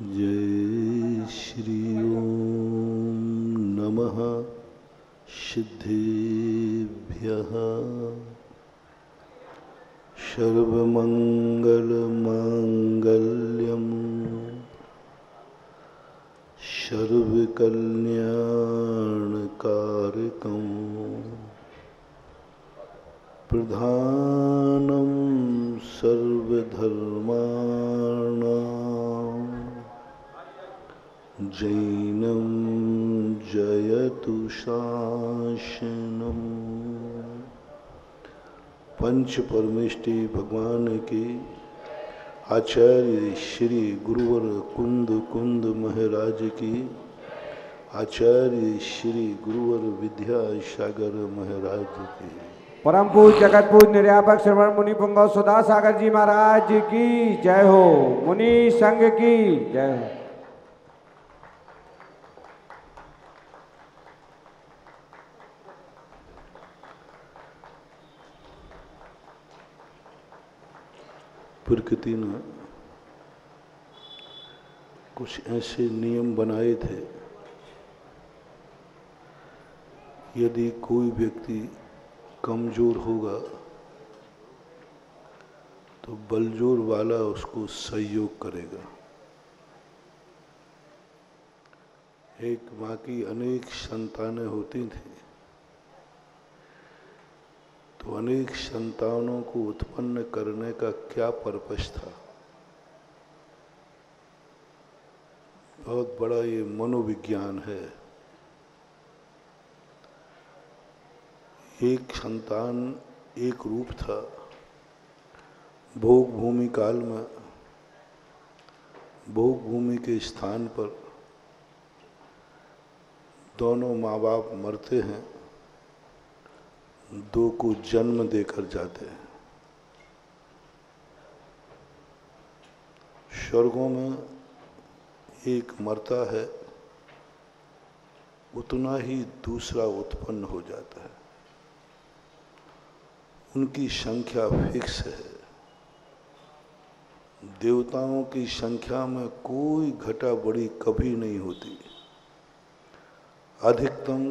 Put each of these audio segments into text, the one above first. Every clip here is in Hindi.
जय श्री ओम नमः सिद्धेभ्यः सर्वमंगलमांगल्यं सर्वकल्याणकारकं प्रधानं सर्वधर्माणां जैनं जयतु शासनम्। पंच परमेष्टि भगवान की आचार्य श्री गुरुवर कुंद कुंद महाराज की आचार्य श्री गुरुवर विद्यासागर महाराज की परम पूज्य जगत पूज्य निर्यापक श्रवण मुनि पुंगव सुधा सागर जी महाराज की जय हो। मुनि संघ की जय हो। प्रकृति ने कुछ ऐसे नियम बनाए थे, यदि कोई व्यक्ति कमजोर होगा तो बलजोर वाला उसको सहयोग करेगा। एक माँ की अनेक संतानें होती थी, तो अनेक संतानों को उत्पन्न करने का क्या पर्पस था? बहुत बड़ा ये मनोविज्ञान है। एक संतान एक रूप था। भोग भूमि काल में भोग भूमि के स्थान पर दोनों माँ बाप मरते हैं, दो को जन्म देकर जाते हैं। स्वर्गों में एक मरता है, उतना ही दूसरा उत्पन्न हो जाता है। उनकी संख्या फिक्स है। देवताओं की संख्या में कोई घटा बढ़ी कभी नहीं होती। अधिकतम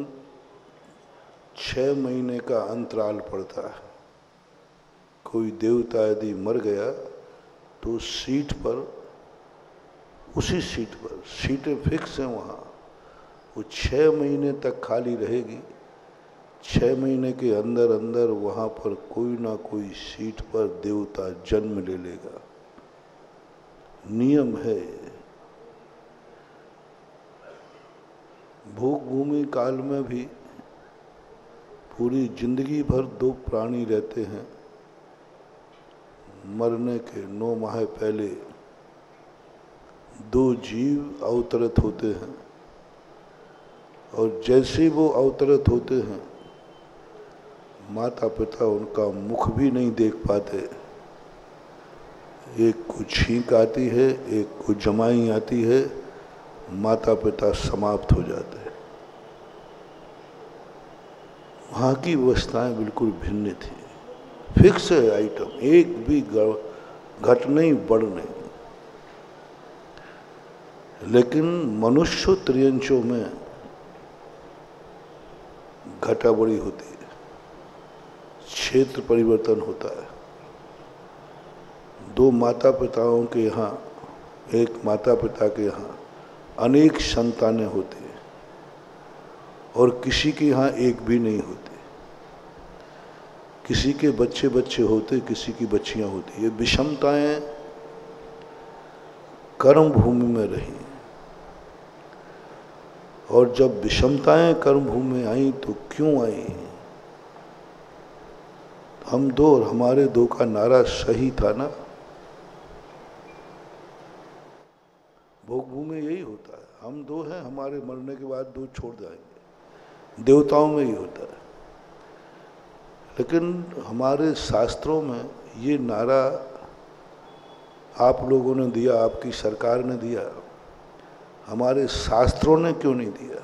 6 महीने का अंतराल पड़ता है। कोई देवता यदि मर गया तो सीट पर, उसी सीट पर, सीटें फिक्स हैं वहाँ, वो 6 महीने तक खाली रहेगी। 6 महीने के अंदर अंदर वहाँ पर कोई ना कोई सीट पर देवता जन्म ले लेगा। नियम है। भोग भूमि काल में भी पूरी जिंदगी भर दो प्राणी रहते हैं। मरने के 9 माह पहले दो जीव अवतरित होते हैं, और जैसे वो अवतरित होते हैं माता पिता उनका मुख भी नहीं देख पाते। एक को छींक आती है, एक को जमाई आती है, माता पिता समाप्त हो जाते हैं। वहाँ की व्यवस्थाएं बिल्कुल भिन्न थी। फिक्स है आइटम, एक भी घट नहीं बढ़ नहीं। लेकिन मनुष्य त्रियंचों में घटा बड़ी होती है, क्षेत्र परिवर्तन होता है। दो माता पिताओं के यहाँ, एक माता पिता के यहाँ अनेक संतानें होती हैं, और किसी के यहाँ एक भी नहीं होती। किसी के बच्चे बच्चे होते, किसी की बच्चियां होती। ये विषमताएं कर्म भूमि में रही, और जब विषमताएं कर्म भूमि में आई तो क्यों आई? हम दो और हमारे दो का नारा सही था ना। भोग भूमि यही होता है, हम दो हैं, हमारे मरने के बाद दो छोड़ जाएंगे। देवताओं में ही होता है। लेकिन हमारे शास्त्रों में ये नारा आप लोगों ने दिया, आपकी सरकार ने दिया, हमारे शास्त्रों ने क्यों नहीं दिया?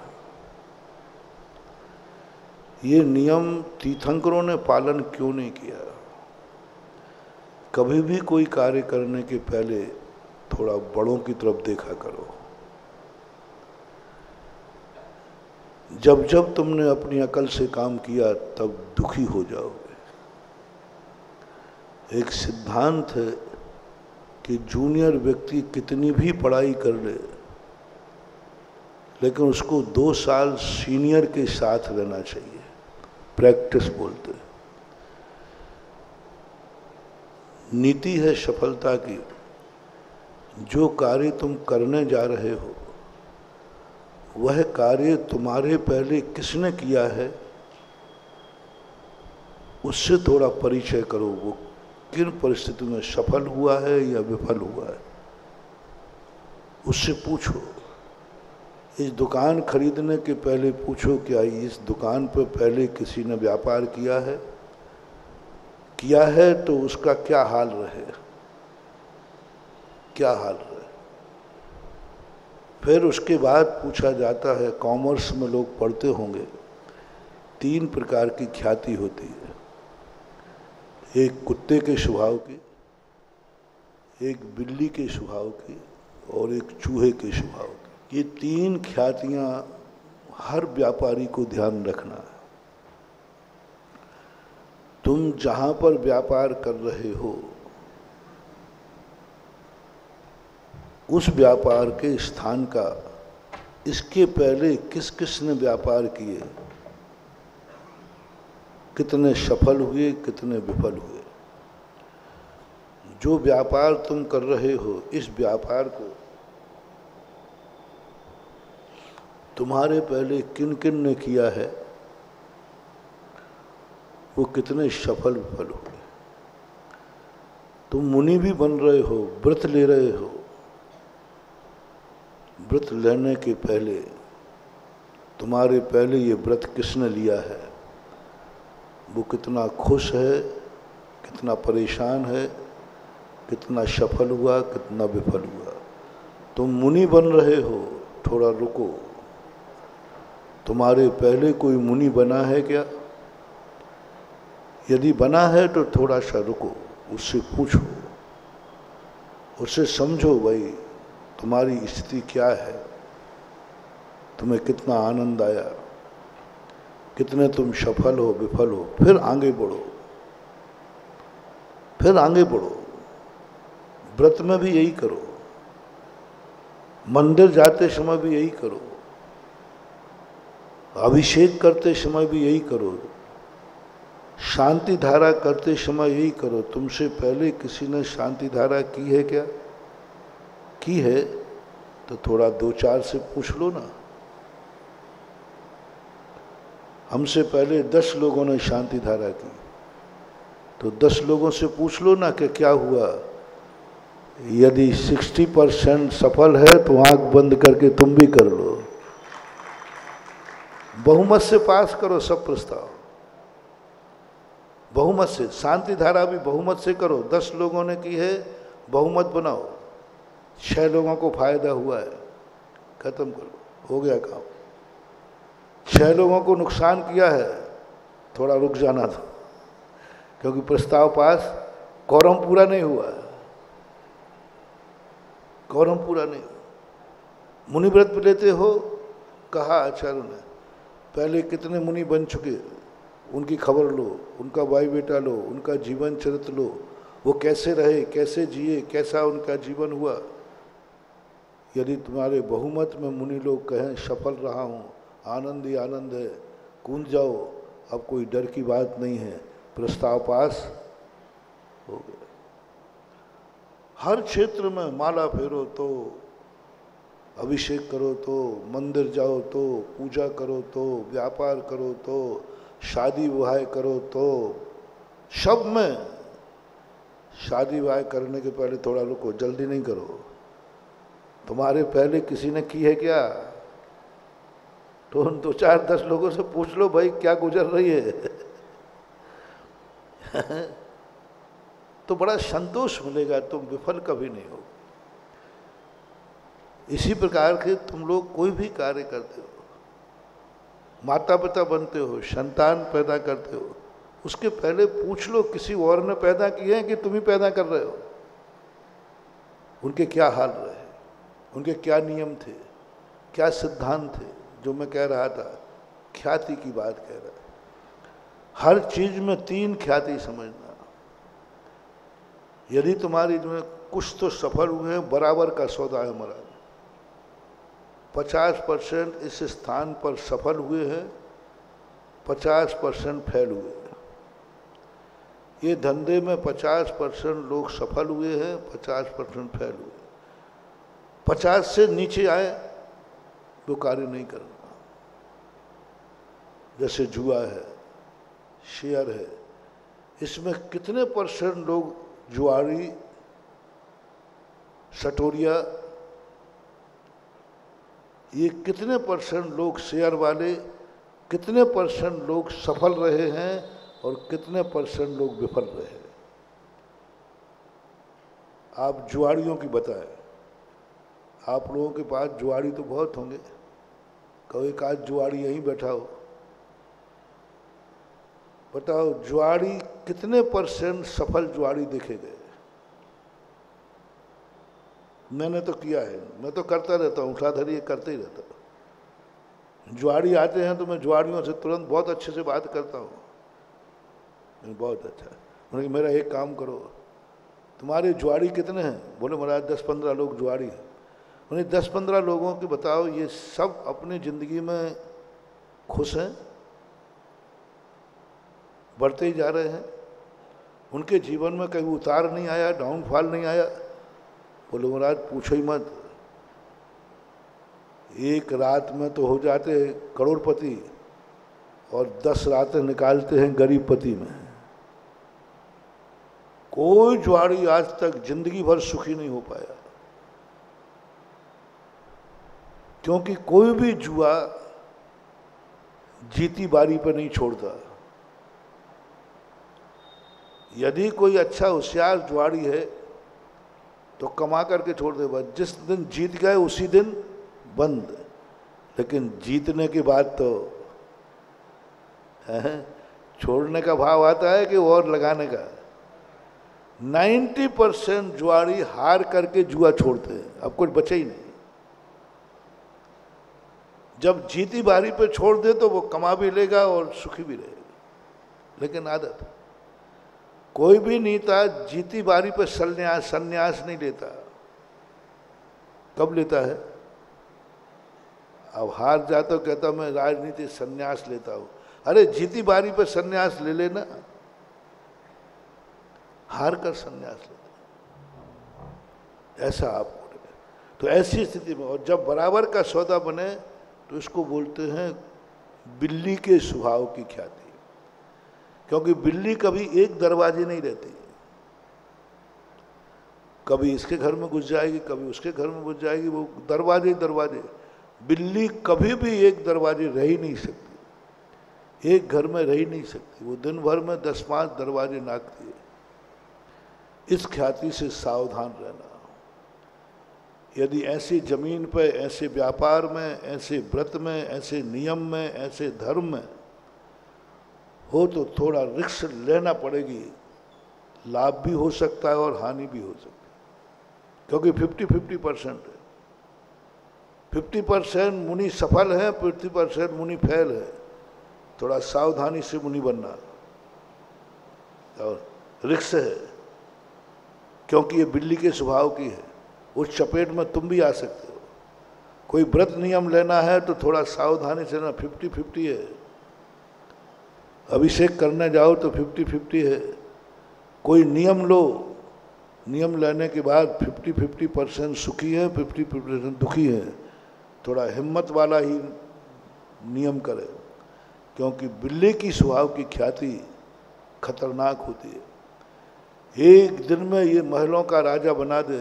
ये नियम तीर्थंकरों ने पालन क्यों नहीं किया? कभी भी कोई कार्य करने के पहले थोड़ा बड़ों की तरफ देखा करो। जब जब तुमने अपनी अकल से काम किया तब दुखी हो जाओगे। एक सिद्धांत है कि जूनियर व्यक्ति कितनी भी पढ़ाई कर ले, लेकिन उसको 2 साल सीनियर के साथ रहना चाहिए। प्रैक्टिस बोलते हैं। नीति है सफलता की, जो कार्य तुम करने जा रहे हो वह कार्य तुम्हारे पहले किसने किया है उससे थोड़ा परिचय करो। वो किन परिस्थितियों में सफल हुआ है या विफल हुआ है, उससे पूछो। इस दुकान खरीदने के पहले पूछो क्या इस दुकान पर पहले किसी ने व्यापार किया है? किया है तो उसका क्या हाल रहे, क्या हाल रहे। फिर उसके बाद पूछा जाता है, कॉमर्स में लोग पढ़ते होंगे, 3 प्रकार की ख्याति होती है। एक कुत्ते के स्वभाव की, एक बिल्ली के स्वभाव की और एक चूहे के स्वभाव की। ये 3 ख्यातियाँ हर व्यापारी को ध्यान रखना है। तुम जहाँ पर व्यापार कर रहे हो उस व्यापार के स्थान का इसके पहले किस किस ने व्यापार किए, कितने सफल हुए, कितने विफल हुए। जो व्यापार तुम कर रहे हो इस व्यापार को तुम्हारे पहले किन किन ने किया है, वो कितने सफल विफल हुए। तुम मुनि भी बन रहे हो, व्रत ले रहे हो, व्रत लेने के पहले तुम्हारे पहले ये व्रत किसने लिया है, वो कितना खुश है, कितना परेशान है, कितना सफल हुआ, कितना विफल हुआ। तुम मुनि बन रहे हो, थोड़ा रुको। तुम्हारे पहले कोई मुनि बना है क्या? यदि बना है तो थोड़ा सा रुको, उससे पूछो, उससे समझो भाई तुम्हारी स्थिति क्या है, तुम्हें कितना आनंद आया, कितने तुम सफल हो, विफल हो। फिर आगे बढ़ो, फिर आगे बढ़ो। व्रत में भी यही करो, मंदिर जाते समय भी यही करो, अभिषेक करते समय भी यही करो, शांति धारा करते समय यही करो। तुमसे पहले किसी ने शांति धारा की है क्या? की है तो थोड़ा 2-4 से पूछ लो ना। हमसे पहले 10 लोगों ने शांति धारा की, तो 10 लोगों से पूछ लो ना कि क्या हुआ। यदि 60% सफल है तो आंख बंद करके तुम भी कर लो। बहुमत से पास करो सब प्रस्ताव, बहुमत से। शांति धारा भी बहुमत से करो। 10 लोगों ने की है, बहुमत बनाओ। 6 लोगों को फायदा हुआ है, खत्म करो, हो गया काम। 6 लोगों को नुकसान किया है, थोड़ा रुक जाना था, क्योंकि प्रस्ताव पास, कोरम पूरा नहीं हुआ है, कोरम पूरा नहीं हुआ। मुनि व्रत पे लेते हो, कहा आचार्य ने, पहले कितने मुनि बन चुके, उनकी खबर लो, उनका भाई बेटा लो, उनका जीवन चरित्र लो, वो कैसे रहे, कैसे जिए, कैसा उनका जीवन हुआ। यदि तुम्हारे बहुमत में मुनि लोग कहें सफल रहा हूँ, आनंद ही आनंद है, कूद जाओ, अब कोई डर की बात नहीं है, प्रस्ताव पास हो गया। हर क्षेत्र में माला फेरो तो, अभिषेक करो तो, मंदिर जाओ तो, पूजा करो तो, व्यापार करो तो, शादी विवाह करो तो, सब में। शादी विवाह करने के पहले थोड़ा रुको, जल्दी नहीं करो। तुम्हारे पहले किसी ने की है क्या? तो उन 2-4-10 लोगों से पूछ लो भाई क्या गुजर रही है। तो बड़ा संतोष मिलेगा, तुम विफल कभी नहीं हो। इसी प्रकार के तुम लोग कोई भी कार्य करते हो, माता पिता बनते हो, संतान पैदा करते हो, उसके पहले पूछ लो किसी और ने पैदा किए हैं कि तुम ही पैदा कर रहे हो। उनके क्या हाल रहे, उनके क्या नियम थे, क्या सिद्धांत थे। जो मैं कह रहा था, ख्याति की बात कह रहा था। हर चीज में 3 ख्याति समझना। यदि तुम्हारी में कुछ तो सफल हुए हैं, बराबर का सौदा है महाराज। 50% इस स्थान पर सफल हुए हैं, 50% फेल हुए हैं। ये धंधे में 50% लोग सफल हुए हैं, 50% फेल हुए। 50 से नीचे आए तो कार्य नहीं करना। जैसे जुआ है, शेयर है, इसमें कितने % लोग जुआरी, सटोरिया, ये कितने % लोग शेयर वाले, कितने % लोग सफल रहे हैं और कितने % लोग विफल रहे हैं। आप जुआरियों की बताएं। आप लोगों के पास जुआरी तो बहुत होंगे, कहो एक आध जुआरी यहीं बैठा हो, बताओ जुआरी कितने % सफल जुआरी देखे गए। मैंने तो किया है, मैं तो करता रहता हूँ, उठा धरी करते ही रहता हूँ। जुआरी आते हैं तो मैं जुआरियों से तुरंत बहुत अच्छे से बात करता हूँ। बहुत अच्छा। मैंने कहा मेरा एक काम करो, तुम्हारे जुआरी कितने हैं? बोले महाराज 10-15 लोग जुआरी हैं। मैंने 10-15 लोगों के बताओ, ये सब अपनी ज़िंदगी में खुश हैं, बढ़ते ही जा रहे हैं, उनके जीवन में कहीं उतार नहीं आया, डाउनफॉल नहीं आया? बोले महाराज पूछो ही मत, एक रात में तो हो जाते करोड़पति और 10 रातें निकालते हैं गरीबपति में। कोई जुआरी आज तक जिंदगी भर सुखी नहीं हो पाया, क्योंकि कोई भी जुआ जीती बारी पर नहीं छोड़ता। यदि कोई अच्छा होशियार जुआरी है तो कमा करके छोड़ दे, बस जिस दिन जीत गए उसी दिन बंद। लेकिन जीतने के बाद तो छोड़ने का भाव आता है कि और लगाने का। 90% जुआरी हार करके जुआ छोड़ते हैं, अब कुछ बचे ही नहीं। जब जीती बारी पे छोड़ दे तो वो कमा भी लेगा और सुखी भी रहेगा। लेकिन आदत, कोई भी नेता जीती बारी पे संन्यास नहीं लेता। कब लेता है? अब हार जाता तो कहता मैं राजनीति संन्यास लेता हूं। अरे जीती बारी पे संन्यास ले लेना, हार कर संन्यास लेता, ऐसा आप बोले। तो ऐसी स्थिति में, और जब बराबर का सौदा बने तो इसको बोलते हैं बिल्ली के स्वभाव की ख्याति। क्योंकि बिल्ली कभी एक दरवाजे नहीं रहती, कभी इसके घर में घुस जाएगी, कभी उसके घर में घुस जाएगी, वो दरवाजे दरवाजे। बिल्ली कभी भी एक दरवाजे रह ही नहीं सकती, एक घर में रह ही नहीं सकती, वो दिन भर में 10-5 दरवाजे नाकती है। इस ख्याति से सावधान रहना। यदि ऐसी जमीन पे, ऐसे व्यापार में, ऐसे व्रत में, ऐसे नियम में, ऐसे धर्म में हो तो थोड़ा रिस्क लेना पड़ेगी। लाभ भी हो सकता है और हानि भी हो सकती है, क्योंकि 50-50% है। 50% मुनि सफल है, 50% मुनि फेल है। थोड़ा सावधानी से मुनि बनना और रिस्क है, क्योंकि ये बिल्ली के स्वभाव की है। उस चपेट में तुम भी आ सकते हो। कोई व्रत नियम लेना है तो थोड़ा सावधानी से ना, 50-50 है। अभिषेक करने जाओ तो 50-50 है। कोई नियम लो, नियम लेने के बाद 50-50% सुखी है, 50% दुखी है। थोड़ा हिम्मत वाला ही नियम करे, क्योंकि बिल्ली की स्वभाव की ख्याति खतरनाक होती है। एक दिन में ये महलों का राजा बना दे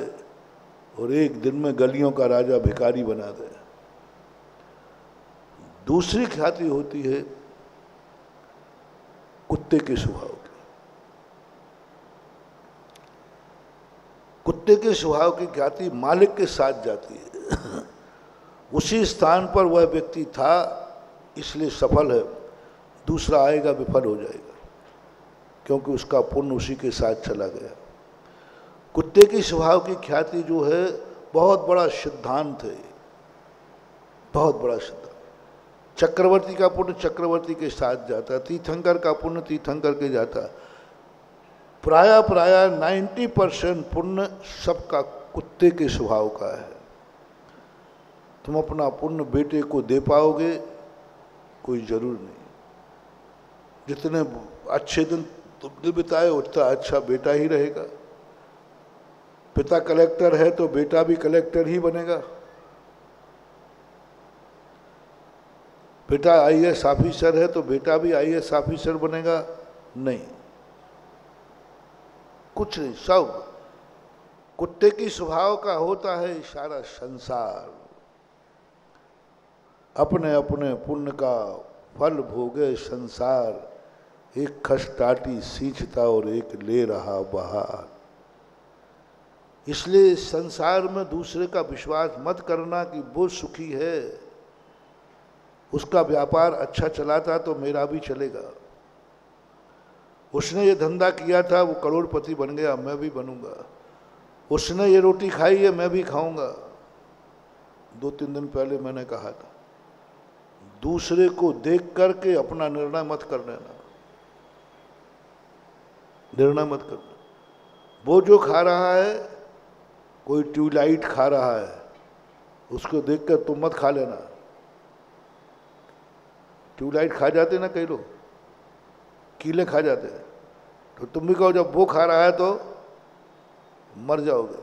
और एक दिन में गलियों का राजा भिखारी बना दे। दूसरी ख्याति होती है कुत्ते के स्वभाव की। कुत्ते के स्वभाव की ख्याति मालिक के साथ जाती है। उसी स्थान पर वह व्यक्ति था इसलिए सफल है, दूसरा आएगा विफल हो जाएगा, क्योंकि उसका पुण्य उसी के साथ चला गया। कुत्ते की स्वभाव की ख्याति जो है बहुत बड़ा सिद्धांत है, बहुत बड़ा सिद्धांत। चक्रवर्ती का पुण्य चक्रवर्ती के साथ जाता है, तीर्थंकर का पुण्य तीर्थंकर के जाता है। प्राय 90% पुण्य सबका कुत्ते के स्वभाव का है। तुम अपना पुण्य बेटे को दे पाओगे कोई जरूर नहीं। जितने अच्छे दिन तुमने बिताए उतना अच्छा बेटा ही रहेगा। पिता कलेक्टर है तो बेटा भी कलेक्टर ही बनेगा। बेटा आईएएस ऑफिसर है तो बेटा भी आईएएस ऑफिसर बनेगा? नहीं, कुछ नहीं। सब कुत्ते की स्वभाव का होता है सारा संसार। अपने अपने पुण्य का फल भोगे संसार, एक खस टाटी सींचता और एक ले रहा बहार। इसलिए संसार में दूसरे का विश्वास मत करना कि वो सुखी है, उसका व्यापार अच्छा चला था तो मेरा भी चलेगा। उसने ये धंधा किया था वो करोड़पति बन गया, मैं भी बनूंगा। उसने ये रोटी खाई है मैं भी खाऊंगा। 2-3 दिन पहले मैंने कहा था, दूसरे को देख करके अपना निर्णय मत कर लेना, निर्णय मत करना। वो जो खा रहा है, कोई ट्यूबलाइट खा रहा है, उसको देखकर तुम मत खा लेना। ट्यूबलाइट खा जाते ना कई लोग, कीले खा जाते हैं, तो तुम भी कहो जब वो खा रहा है तो मर जाओगे।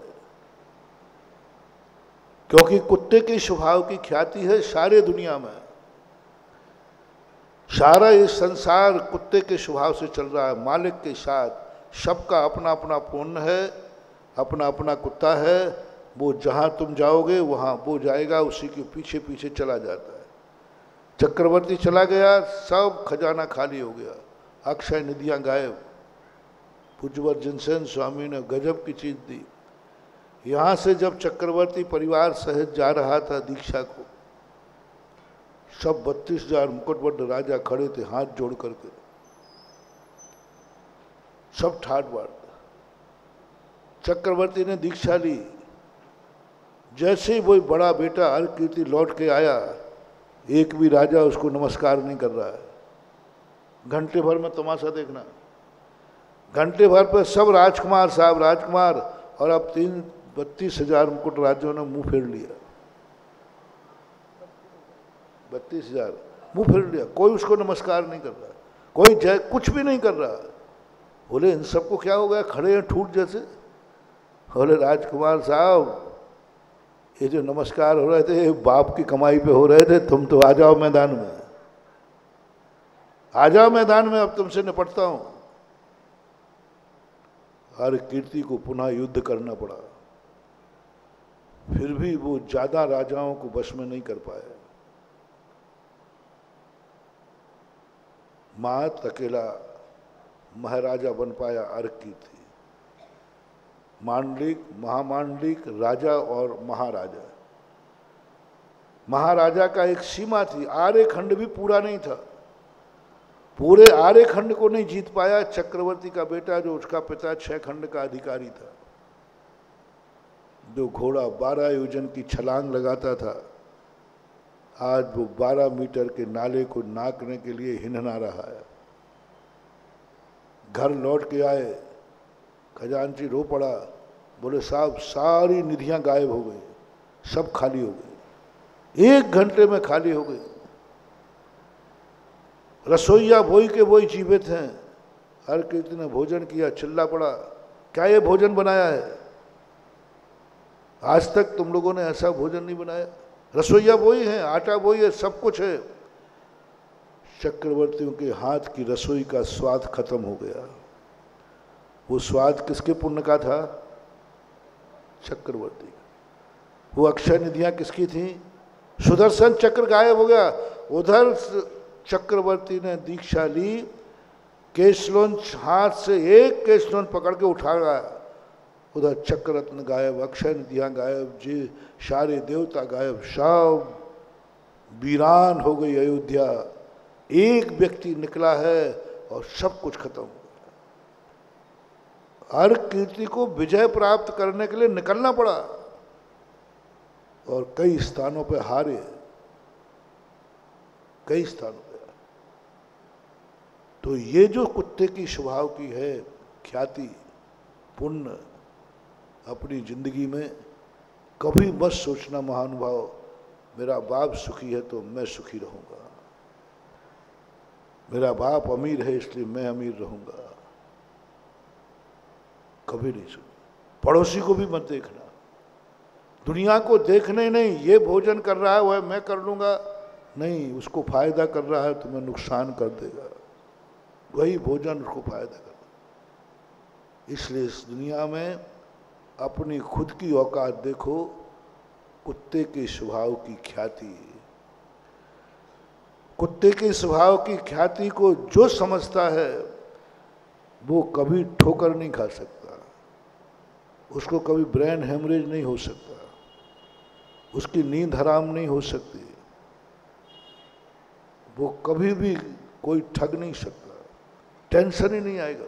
क्योंकि कुत्ते के स्वभाव की ख्याति है सारे दुनिया में। सारा ये संसार कुत्ते के स्वभाव से चल रहा है, मालिक के साथ। सबका अपना अपना पुण्य है, अपना अपना कुत्ता है। वो जहाँ तुम जाओगे वहाँ वो जाएगा, उसी के पीछे पीछे चला जाता है। चक्रवर्ती चला गया, सब खजाना खाली हो गया, अक्षय निधियाँ गायब। पूज्यवर जिनसेन स्वामी ने गजब की चीज दी। यहाँ से जब चक्रवर्ती परिवार सहित जा रहा था दीक्षा को, सब 32,000 मुकुटबद्ध राजा खड़े थे हाथ जोड़ करके, सब ठाट बाट। चक्रवर्ती ने दीक्षा ली। जैसे ही वो बड़ा बेटा हरकीर्ति लौट के आया, एक भी राजा उसको नमस्कार नहीं कर रहा है। घंटे भर में तमाशा देखना, घंटे भर पे सब राजकुमार साहब राजकुमार, और अब 32,000 मुकुट राज्यों ने मुंह फेर लिया। 32,000 मुंह फेर लिया, कोई उसको नमस्कार नहीं कर रहा, कोई जय कुछ भी नहीं कर रहा। बोले इन सबको क्या हो गया, खड़े हैं ठूट जैसे। बोले राजकुमार साहब ये जो नमस्कार हो रहे थे बाप की कमाई पे हो रहे थे, तुम तो आ जाओ मैदान में, आ जाओ मैदान में, अब तुमसे निपटता हूं। हर कीर्ति को पुनः युद्ध करना पड़ा, फिर भी वो ज्यादा राजाओं को बस में नहीं कर पाया। मात अकेला महाराजा बन पाया अर्ककीर्ति। मांडलिक महामांडलिक राजा और महाराजा। महाराजा का एक सीमा थी, आर्यखंड भी पूरा नहीं था, पूरे आर्यखंड को नहीं जीत पाया। चक्रवर्ती का बेटा जो उसका पिता 6 खंड का अधिकारी था, जो घोड़ा 12 योजन की छलांग लगाता था, आज वो 12 मीटर के नाले को नापने के लिए हिनहना रहा है। घर लौट के आए, खजांची रो पड़ा, बोले साहब सारी निधियां गायब हो गई, सब खाली हो गई, 1 घंटे में खाली हो गई। रसोईया वही के वही जीवित हैं। हर कीर्ति ने भोजन किया, चिल्ला पड़ा, क्या ये भोजन बनाया है? आज तक तुम लोगों ने ऐसा भोजन नहीं बनाया। रसोईया वही हैं, आटा वही है, सब कुछ है। चक्रवर्तियों के हाथ की रसोई का स्वाद खत्म हो गया। वो स्वाद किसके पुण्य का था? चक्रवर्ती का। वो अक्षय निधियां किसकी थी? सुदर्शन चक्र गायब हो गया। उधर चक्रवर्ती ने दीक्षा ली, केशलोन हाथ से एक केशलोन पकड़ के उठा गया, उधर चक्ररत्न गायब, अक्षय निधियां गायब, जी सारे देवता गायब, सब वीरान हो गई अयोध्या। एक व्यक्ति निकला है और सब कुछ खत्म हो गया। हर कीर्ति को विजय प्राप्त करने के लिए निकलना पड़ा और कई स्थानों पे हारे, कई स्थानों पे। तो ये जो कुत्ते की स्वभाव की है ख्याति, पुण्य, अपनी जिंदगी में कभी मत सोचना महानुभाव मेरा बाप सुखी है तो मैं सुखी रहूंगा, मेरा बाप अमीर है इसलिए मैं अमीर रहूंगा, कभी नहीं सुन। पड़ोसी को भी मत देखना, दुनिया को देखने नहीं, ये भोजन कर रहा है वह मैं कर लूंगा, नहीं, उसको फायदा कर रहा है तुम्हें नुकसान कर देगा, वही भोजन उसको फायदा कर। इसलिए इस दुनिया में अपनी खुद की औकात देखो। कुत्ते के स्वभाव की ख्याति, कुत्ते के स्वभाव की ख्याति को जो समझता है वो कभी ठोकर नहीं खा सकता, उसको कभी ब्रेन हेमरेज नहीं हो सकता, उसकी नींद हराम नहीं हो सकती, वो कभी भी कोई ठग नहीं सकता, टेंशन ही नहीं आएगा,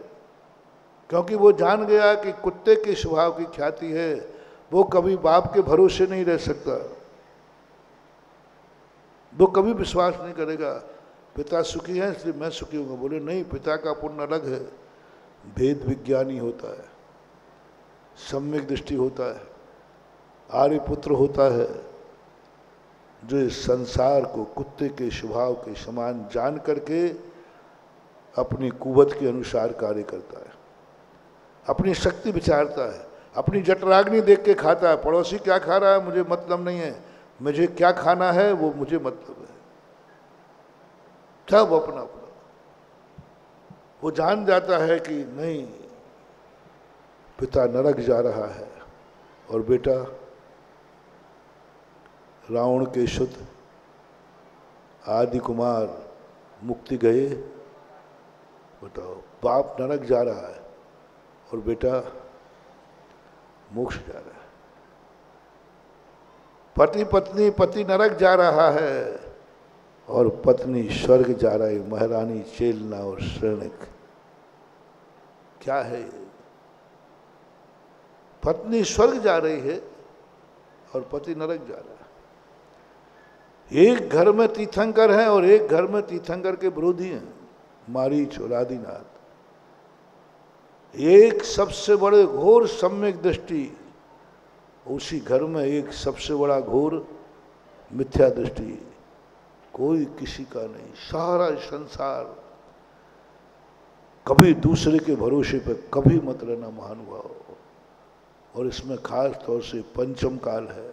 क्योंकि वो जान गया कि कुत्ते के स्वभाव की ख्याति है, वो कभी बाप के भरोसे नहीं रह सकता, वो कभी विश्वास नहीं करेगा पिता सुखी है इसलिए मैं सुखी हूँगा। बोले नहीं, पिता का पुण्य अलग है, भेद विज्ञानी होता है, सम्यक दृष्टि होता है, आर्यपुत्र होता है, जो इस संसार को कुत्ते के स्वभाव के समान जान करके अपनी कुवत के अनुसार कार्य करता है, अपनी शक्ति विचारता है, अपनी जठराग्नि देख के खाता है। पड़ोसी क्या खा रहा है मुझे मतलब नहीं है, मुझे क्या खाना है वो मुझे मतलब है, सब अपना अपना। वो जान जाता है कि नहीं, पिता नरक जा रहा है और बेटा रावण के शुद्ध आदि कुमार मुक्ति गए। बताओ, बाप नरक जा रहा है और बेटा मोक्ष जा रहा है, पति पत्नी, पति नरक जा रहा है और पत्नी स्वर्ग जा रही, महारानी चेलना और श्रेणिक। क्या है ये? पत्नी स्वर्ग जा रही है और पति नरक जा रहा है। एक घर में तीर्थंकर हैं और एक घर में तीर्थंकर के विरोधी हैं, मारीच और आदिनाथ। एक सबसे बड़े घोर सम्यक दृष्टि, उसी घर में एक सबसे बड़ा घोर मिथ्या दृष्टि। कोई किसी का नहीं, सारा संसार। कभी दूसरे के भरोसे पे कभी मत रहना महानुभाव। और इसमें खास तौर से पंचम काल है,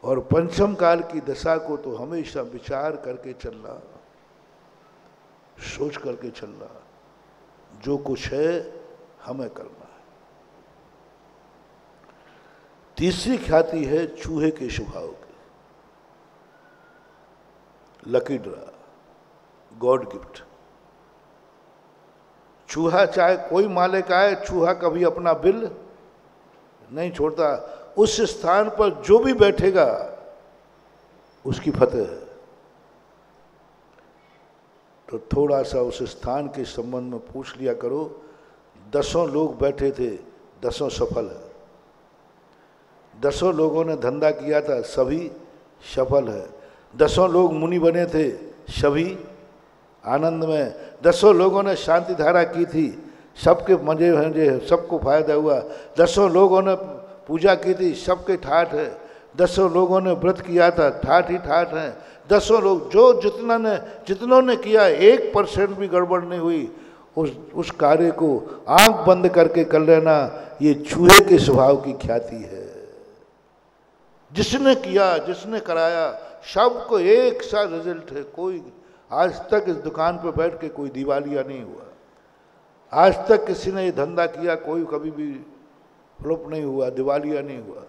और पंचम काल की दशा को तो हमेशा विचार करके चलना, सोच करके चलना, जो कुछ है हमें करना है। तीसरी ख्याति है चूहे के स्वभाव की, लकी ड्रा, गॉड गिफ्ट। चूहा चाहे कोई मालिक आए, चूहा कभी अपना बिल नहीं छोड़ता। उस स्थान पर जो भी बैठेगा उसकी फतेह है। तो थोड़ा सा उस स्थान के संबंध में पूछ लिया करो। 10 लोग बैठे थे, 10 सफल है। 10 लोगों ने धंधा किया था, सभी सफल है। 10 लोग मुनि बने थे, सभी आनंद में। 10 लोगों ने शांति धारा की थी, सबके मजे हैं, सबको फायदा हुआ। 10 लोगों ने पूजा की थी, सबके ठाठ है। 10 लोगों ने व्रत किया था, ठाठ ही ठाठ हैं। 10 लोग जो जितनों ने किया, 1% भी गड़बड़ नहीं हुई। उस कार्य को आंख बंद करके कर लेना, ये चूहे के स्वभाव की ख्याति है। जिसने किया, जिसने कराया, सबको एक सा रिजल्ट है। कोई आज तक इस दुकान पर बैठ के कोई दिवालिया नहीं हुआ। आज तक किसी ने ये धंधा किया, कोई कभी भी फ्लॉप नहीं हुआ, दिवालिया नहीं हुआ।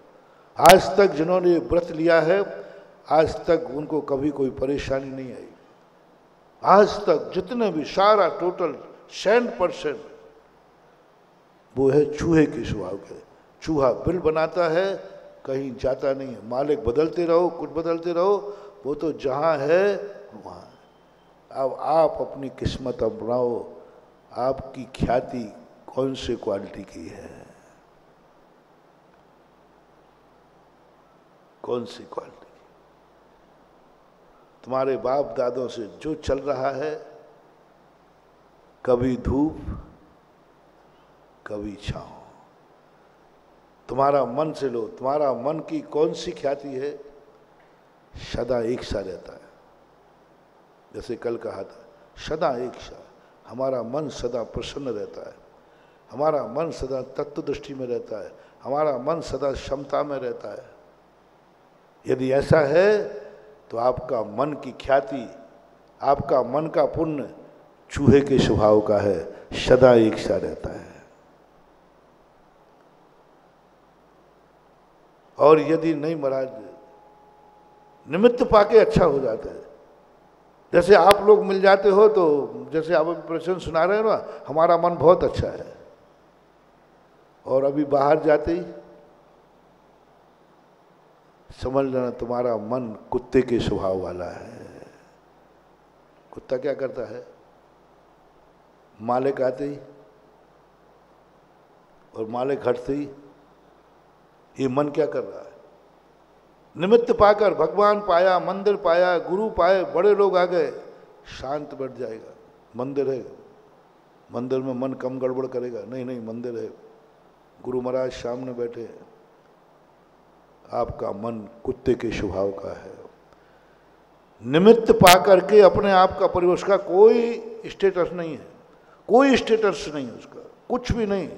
आज तक जिन्होंने व्रत लिया है, आज तक उनको कभी कोई परेशानी नहीं आई। आज तक जितने भी, सारा टोटल 100% वो है चूहे के स्वभाव के। चूहा बिल बनाता है, कहीं जाता नहीं है। मालिक बदलते रहो, कुछ बदलते रहो, वो तो जहाँ है वहाँ है। अब आप अपनी किस्मत अब बनाओ, आपकी ख्याति कौन सी क्वालिटी की है, कौन सी क्वालिटी? तुम्हारे बाप दादों से जो चल रहा है, कभी धूप कभी छांव, तुम्हारा मन से लो, तुम्हारा मन की कौन सी ख्याति है, सदा एक सा रहता है। जैसे कल कहा था, सदा एक सा, हमारा मन सदा प्रसन्न रहता है, हमारा मन सदा तत्व दृष्टि में रहता है, हमारा मन सदा क्षमता में रहता है। यदि ऐसा है तो आपका मन की ख्याति, आपका मन का पुण्य चूहे के स्वभाव का है, सदा एक सा रहता है। और यदि नहीं महाराज, निमित्त पाके अच्छा हो जाता है। जैसे आप लोग मिल जाते हो तो जैसे आप प्रश्न सुना रहे हो ना, हमारा मन बहुत अच्छा है, और अभी बाहर जाते ही समझ लेना तुम्हारा मन कुत्ते के स्वभाव वाला है। कुत्ता क्या करता है, मालिक आते ही और मालिक हटते ही ये मन क्या कर रहा है, निमित्त पाकर भगवान पाया, मंदिर पाया, गुरु पाए, बड़े लोग आ गए, शांत बैठ जाएगा। मंदिर है, मंदिर में मन कम गड़बड़ करेगा, नहीं नहीं मंदिर है, गुरु महाराज सामने बैठे हैं, आपका मन कुत्ते के स्वभाव का है। निमित्त पाकर के अपने आप का परिवार, उसका कोई स्टेटस नहीं है, कोई स्टेटस नहीं उसका, कुछ भी नहीं।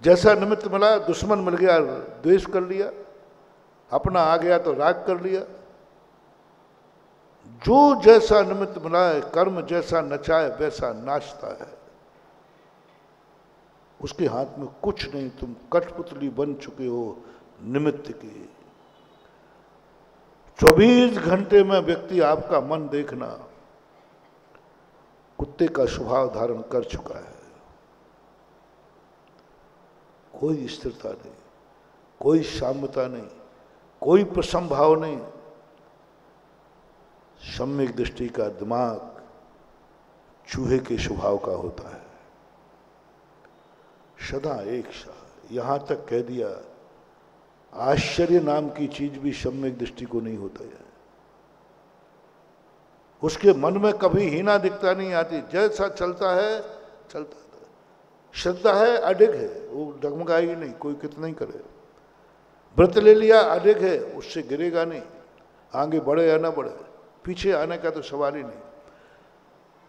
जैसा निमित्त मिला, दुश्मन मिल गया द्वेष कर लिया, अपना आ गया तो राग कर लिया। जो जैसा निमित्त मिला है, कर्म जैसा नचाए वैसा नाचता है, उसके हाथ में कुछ नहीं। तुम कठपुतली बन चुके हो निमित्त की। 24 घंटे में व्यक्ति आपका मन देखना कुत्ते का स्वभाव धारण कर चुका है। कोई स्थिरता नहीं, कोई साम्यता नहीं, कोई प्रसम भाव नहीं। सम्यक दृष्टि का दिमाग चूहे के स्वभाव का होता है, सदा एक सा। यहां तक कह दिया, आश्चर्य नाम की चीज भी सम्यक दृष्टि को नहीं होता है। उसके मन में कभी हीना दिखता नहीं आती, जैसा चलता है चलता है। श्रद्धा है, अडिग है, वो डगमगाएगी नहीं, कोई कितना ही करे। व्रत ले लिया, अडिग है, उससे गिरेगा नहीं, आगे बढ़े या ना बढ़े, पीछे आने का तो सवाल ही नहीं।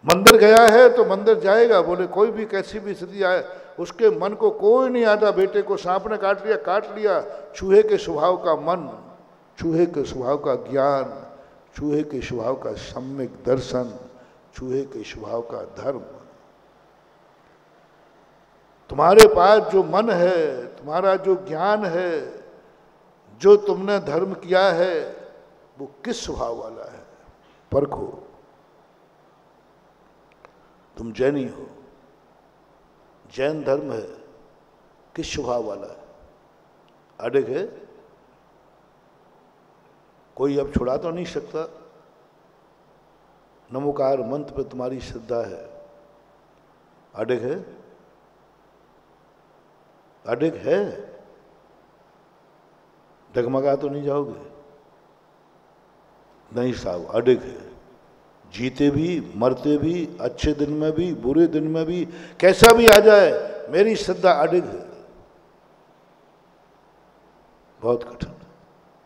मंदिर गया है तो मंदिर जाएगा, बोले कोई भी कैसी भी स्थिति आए, उसके मन को कोई नहीं आता, बेटे को सांप ने काट लिया। चूहे के स्वभाव का मन, चूहे के स्वभाव का ज्ञान, चूहे के स्वभाव का सम्यक दर्शन, चूहे के स्वभाव का धर्म। तुम्हारे पास जो मन है, तुम्हारा जो ज्ञान है, जो तुमने धर्म किया है, वो किस स्वभाव वाला है परखो। तुम जैनी हो, जैन धर्म है, किस स्वभाव वाला है? अडिग है, कोई अब छुड़ा तो नहीं सकता। नमोकार मंत्र पे तुम्हारी श्रद्धा है, अडिग है, अडिग है, डगमगा तो नहीं जाओगे? नहीं साहब, अडिग है। जीते भी, मरते भी, अच्छे दिन में भी, बुरे दिन में भी, कैसा भी आ जाए, मेरी श्रद्धा अडिग है। बहुत कठिन,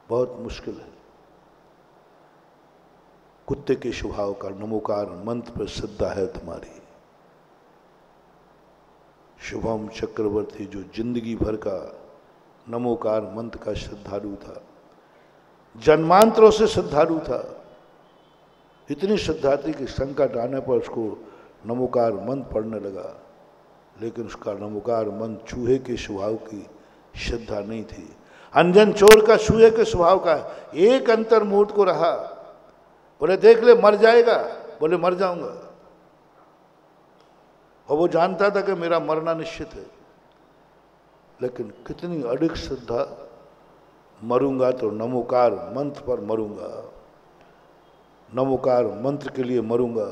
बहुत मुश्किल है। कुत्ते के स्वभाव का नमोकार मंत्र पर श्रद्धा है तुम्हारी। शुभम चक्रवर्ती जो जिंदगी भर का नमोकार मंत्र का श्रद्धालु था, जन्मांतरों से श्रद्धालु था, इतनी श्रद्धा थी कि संकट आने पर उसको नमोकार मंत्र पढ़ने लगा, लेकिन उसका नमोकार मंत्र चूहे के स्वभाव की श्रद्धा नहीं थी। अंजन चोर का चूहे के स्वभाव का एक अंतर मुहूर्त को रहा, बोले देख ले मर जाएगा, बोले मर जाऊंगा, और वो जानता था कि मेरा मरना निश्चित है। लेकिन कितनी अडिग श्रद्धा, मरूंगा तो नमोकार मंत्र पर मरूंगा, नमोकार मंत्र के लिए मरूंगा,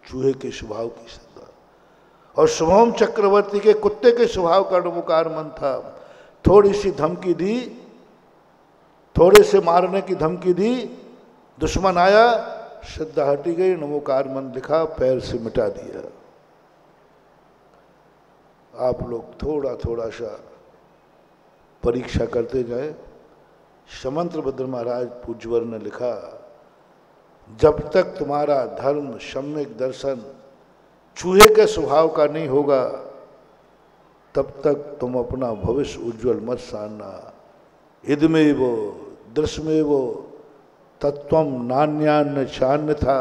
चूहे के स्वभाव की श्रद्धा। और शुभम चक्रवर्ती के कुत्ते के स्वभाव का नमोकार मन था। थोड़ी सी धमकी दी, थोड़े से मारने की धमकी दी, दुश्मन आया, श्रद्धा हटी गई, नमोकार मन लिखा, पैर से मिटा दिया। आप लोग थोड़ा थोड़ा सा परीक्षा करते जाए। समंत्र भद्र महाराज पूज्यवर ने लिखा, जब तक तुम्हारा धर्म सम्यक दर्शन चूहे के स्वभाव का नहीं होगा, तब तक तुम अपना भविष्य उज्जवल मत सारना। इदमेव दृश्यमेव तत्वम नान्यान्न चान्य था,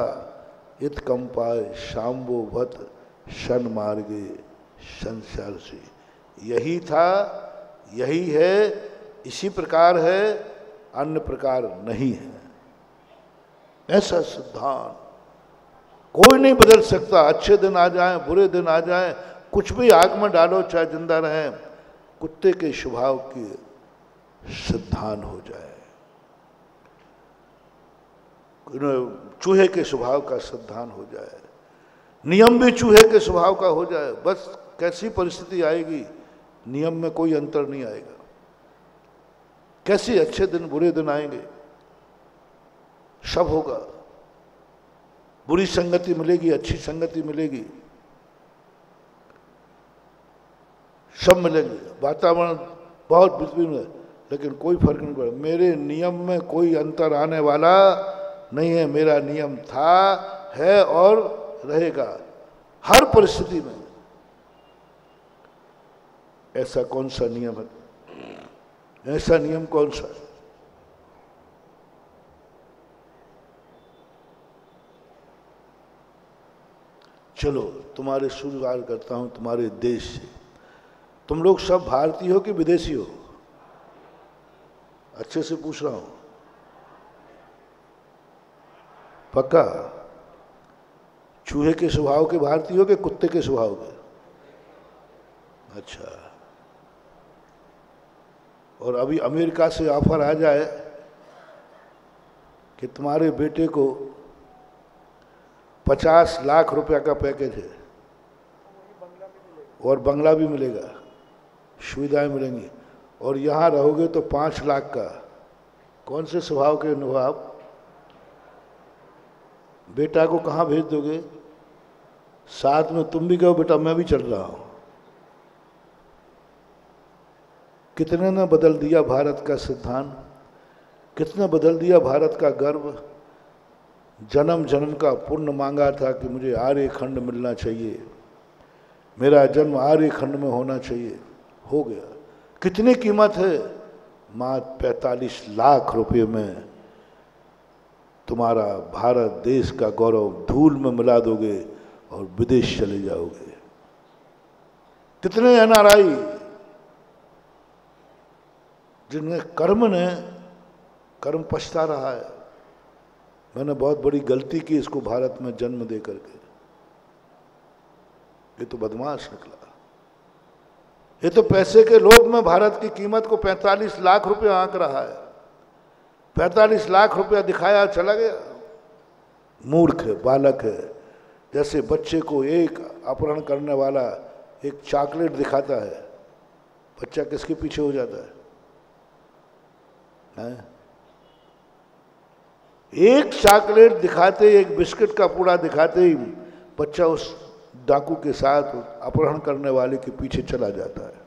इत कंपाय शाम्बो भत शन मार्गे संसार से। यही था, यही है, इसी प्रकार है, अन्य प्रकार नहीं है। ऐसा सिद्धांत कोई नहीं बदल सकता। अच्छे दिन आ जाएं, बुरे दिन आ जाएं, कुछ भी आग में डालो चाहे जिंदा रहें, कुत्ते के स्वभाव की सिद्धांत हो जाए, चूहे के स्वभाव का सिद्धांत हो जाए, नियम भी चूहे के स्वभाव का हो जाए, बस कैसी परिस्थिति आएगी, नियम में कोई अंतर नहीं आएगा। कैसे अच्छे दिन बुरे दिन आएंगे, सब होगा। बुरी संगति मिलेगी, अच्छी संगति मिलेगी, सब मिलेंगे। वातावरण बहुत विभिन्न है, लेकिन कोई फर्क नहीं पड़ा। मेरे नियम में कोई अंतर आने वाला नहीं है। मेरा नियम था, है और रहेगा हर परिस्थिति में। ऐसा कौन सा नियम है? ऐसा नियम कौन सा है? चलो तुम्हारे शुरुआत करता हूं तुम्हारे देश से। तुम लोग सब भारतीय हो कि विदेशी हो? अच्छे से पूछ रहा हूं, पक्का? चूहे के स्वभाव के भारतीय हो कि कुत्ते के स्वभाव के? अच्छा। और अभी अमेरिका से ऑफर आ जाए कि तुम्हारे बेटे को 50 लाख रुपया का पैकेज है और बंगला भी मिलेगा, सुविधाएं मिलेंगी, और यहाँ रहोगे तो 5 लाख का, कौन से स्वभाव के हो आप? बेटा को कहाँ भेज दोगे? साथ में तुम भी कहो बेटा मैं भी चल रहा हूँ। कितने ने बदल दिया भारत का सिद्धांत, कितने बदल दिया भारत का गर्व। जन्म जन्म का पुण्य मांगा था कि मुझे आर्य खंड मिलना चाहिए, मेरा जन्म आर्य खंड में होना चाहिए, हो गया। कितनी कीमत है? मात्र 45 लाख रुपए में तुम्हारा भारत देश का गौरव धूल में मिला दोगे और विदेश चले जाओगे। कितने एनआरआई जिनमें कर्म पछता रहा है, मैंने बहुत बड़ी गलती की इसको भारत में जन्म दे करके, ये तो बदमाश निकला। ये तो पैसे के लोभ में भारत की कीमत को 45 लाख रुपया आंक रहा है। 45 लाख रुपया दिखाया चला गया। मूर्ख है, बालक है। जैसे बच्चे को एक अपहरण करने वाला एक चॉकलेट दिखाता है, बच्चा किसके पीछे हो जाता है? एक चॉकलेट दिखाते, एक बिस्किट का पूड़ा दिखाते ही बच्चा उस डाकू के साथ अपहरण करने वाले के पीछे चला जाता है,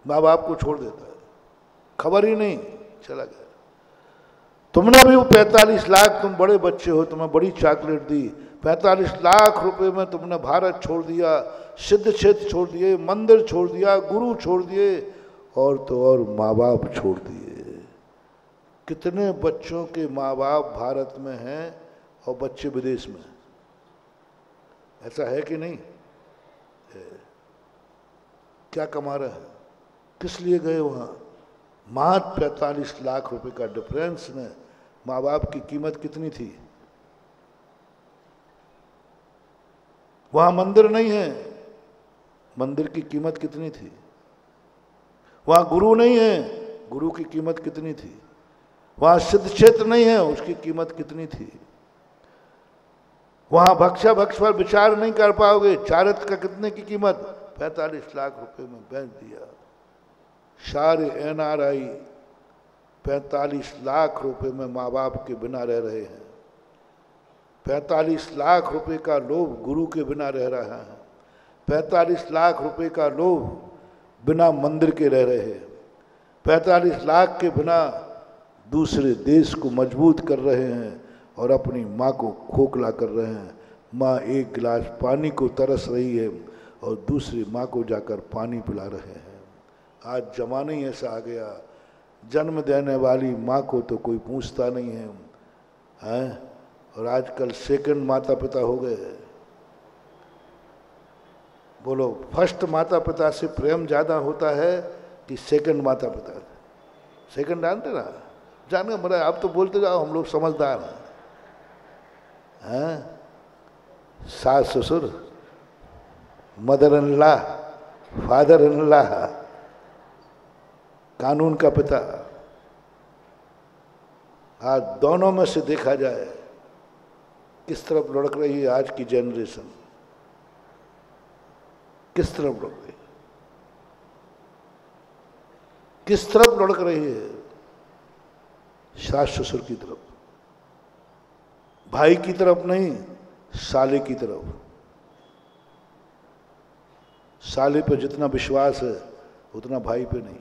माँ बाप को छोड़ देता है, खबर ही नहीं, चला गया। तुमने भी वो 45 लाख, तुम बड़े बच्चे हो, तुम्हें बड़ी चॉकलेट दी, 45 लाख रुपए में तुमने भारत छोड़ दिया, सिद्ध क्षेत्र छोड़ दिए, मंदिर छोड़ दिया, गुरु छोड़ दिए, और तो और माँ बाप छोड़ दिए। कितने बच्चों के माँ बाप भारत में हैं और बच्चे विदेश में? ऐसा है कि नहीं है? क्या कमा रहे हैं? किस लिए गए वहाँ? मात्र 45 लाख रुपए का डिफरेंस में माँ बाप की कीमत कितनी थी? वहाँ मंदिर नहीं है, मंदिर की कीमत कितनी थी? वहाँ गुरु नहीं है, गुरु की कीमत कितनी थी? वहाँ सिद्ध क्षेत्र नहीं है, उसकी कीमत कितनी थी? वहां भक्षा भक्ष पर विचार नहीं कर पाओगे। चारत का कितने की कीमत? 45 लाख रुपए में बेच दिया। सारे NRI 45 लाख रुपए में माँ बाप के बिना रह रहे हैं। 45 लाख रुपए का लोभ गुरु के बिना रह रहा है। 45 लाख रुपए का लोभ बिना मंदिर के रह रहे हैं। 45 लाख के बिना दूसरे देश को मजबूत कर रहे हैं और अपनी माँ को खोखला कर रहे हैं। माँ एक गिलास पानी को तरस रही है और दूसरी माँ को जाकर पानी पिला रहे हैं। आज जमाना ही ऐसा आ गया, जन्म देने वाली माँ को तो कोई पूछता नहीं है, हैं? और आजकल सेकंड माता पिता हो गए। बोलो, फर्स्ट माता पिता से प्रेम ज़्यादा होता है कि सेकंड माता पिता? सेकंड जानते ना, जाने मरा। आप तो बोलते जाओ, हम लोग समझदार हैं। सास ससुर, mother in law, father in law, कानून का पिता। आज दोनों में से देखा जाए किस तरफ लुढ़क रही है आज की जनरेशन, किस तरफ लुढ़क रही है, किस तरफ लुढ़क रही है? सास ससुर की तरफ, भाई की तरफ नहीं, साले की तरफ। साले पर जितना विश्वास है उतना भाई पे नहीं।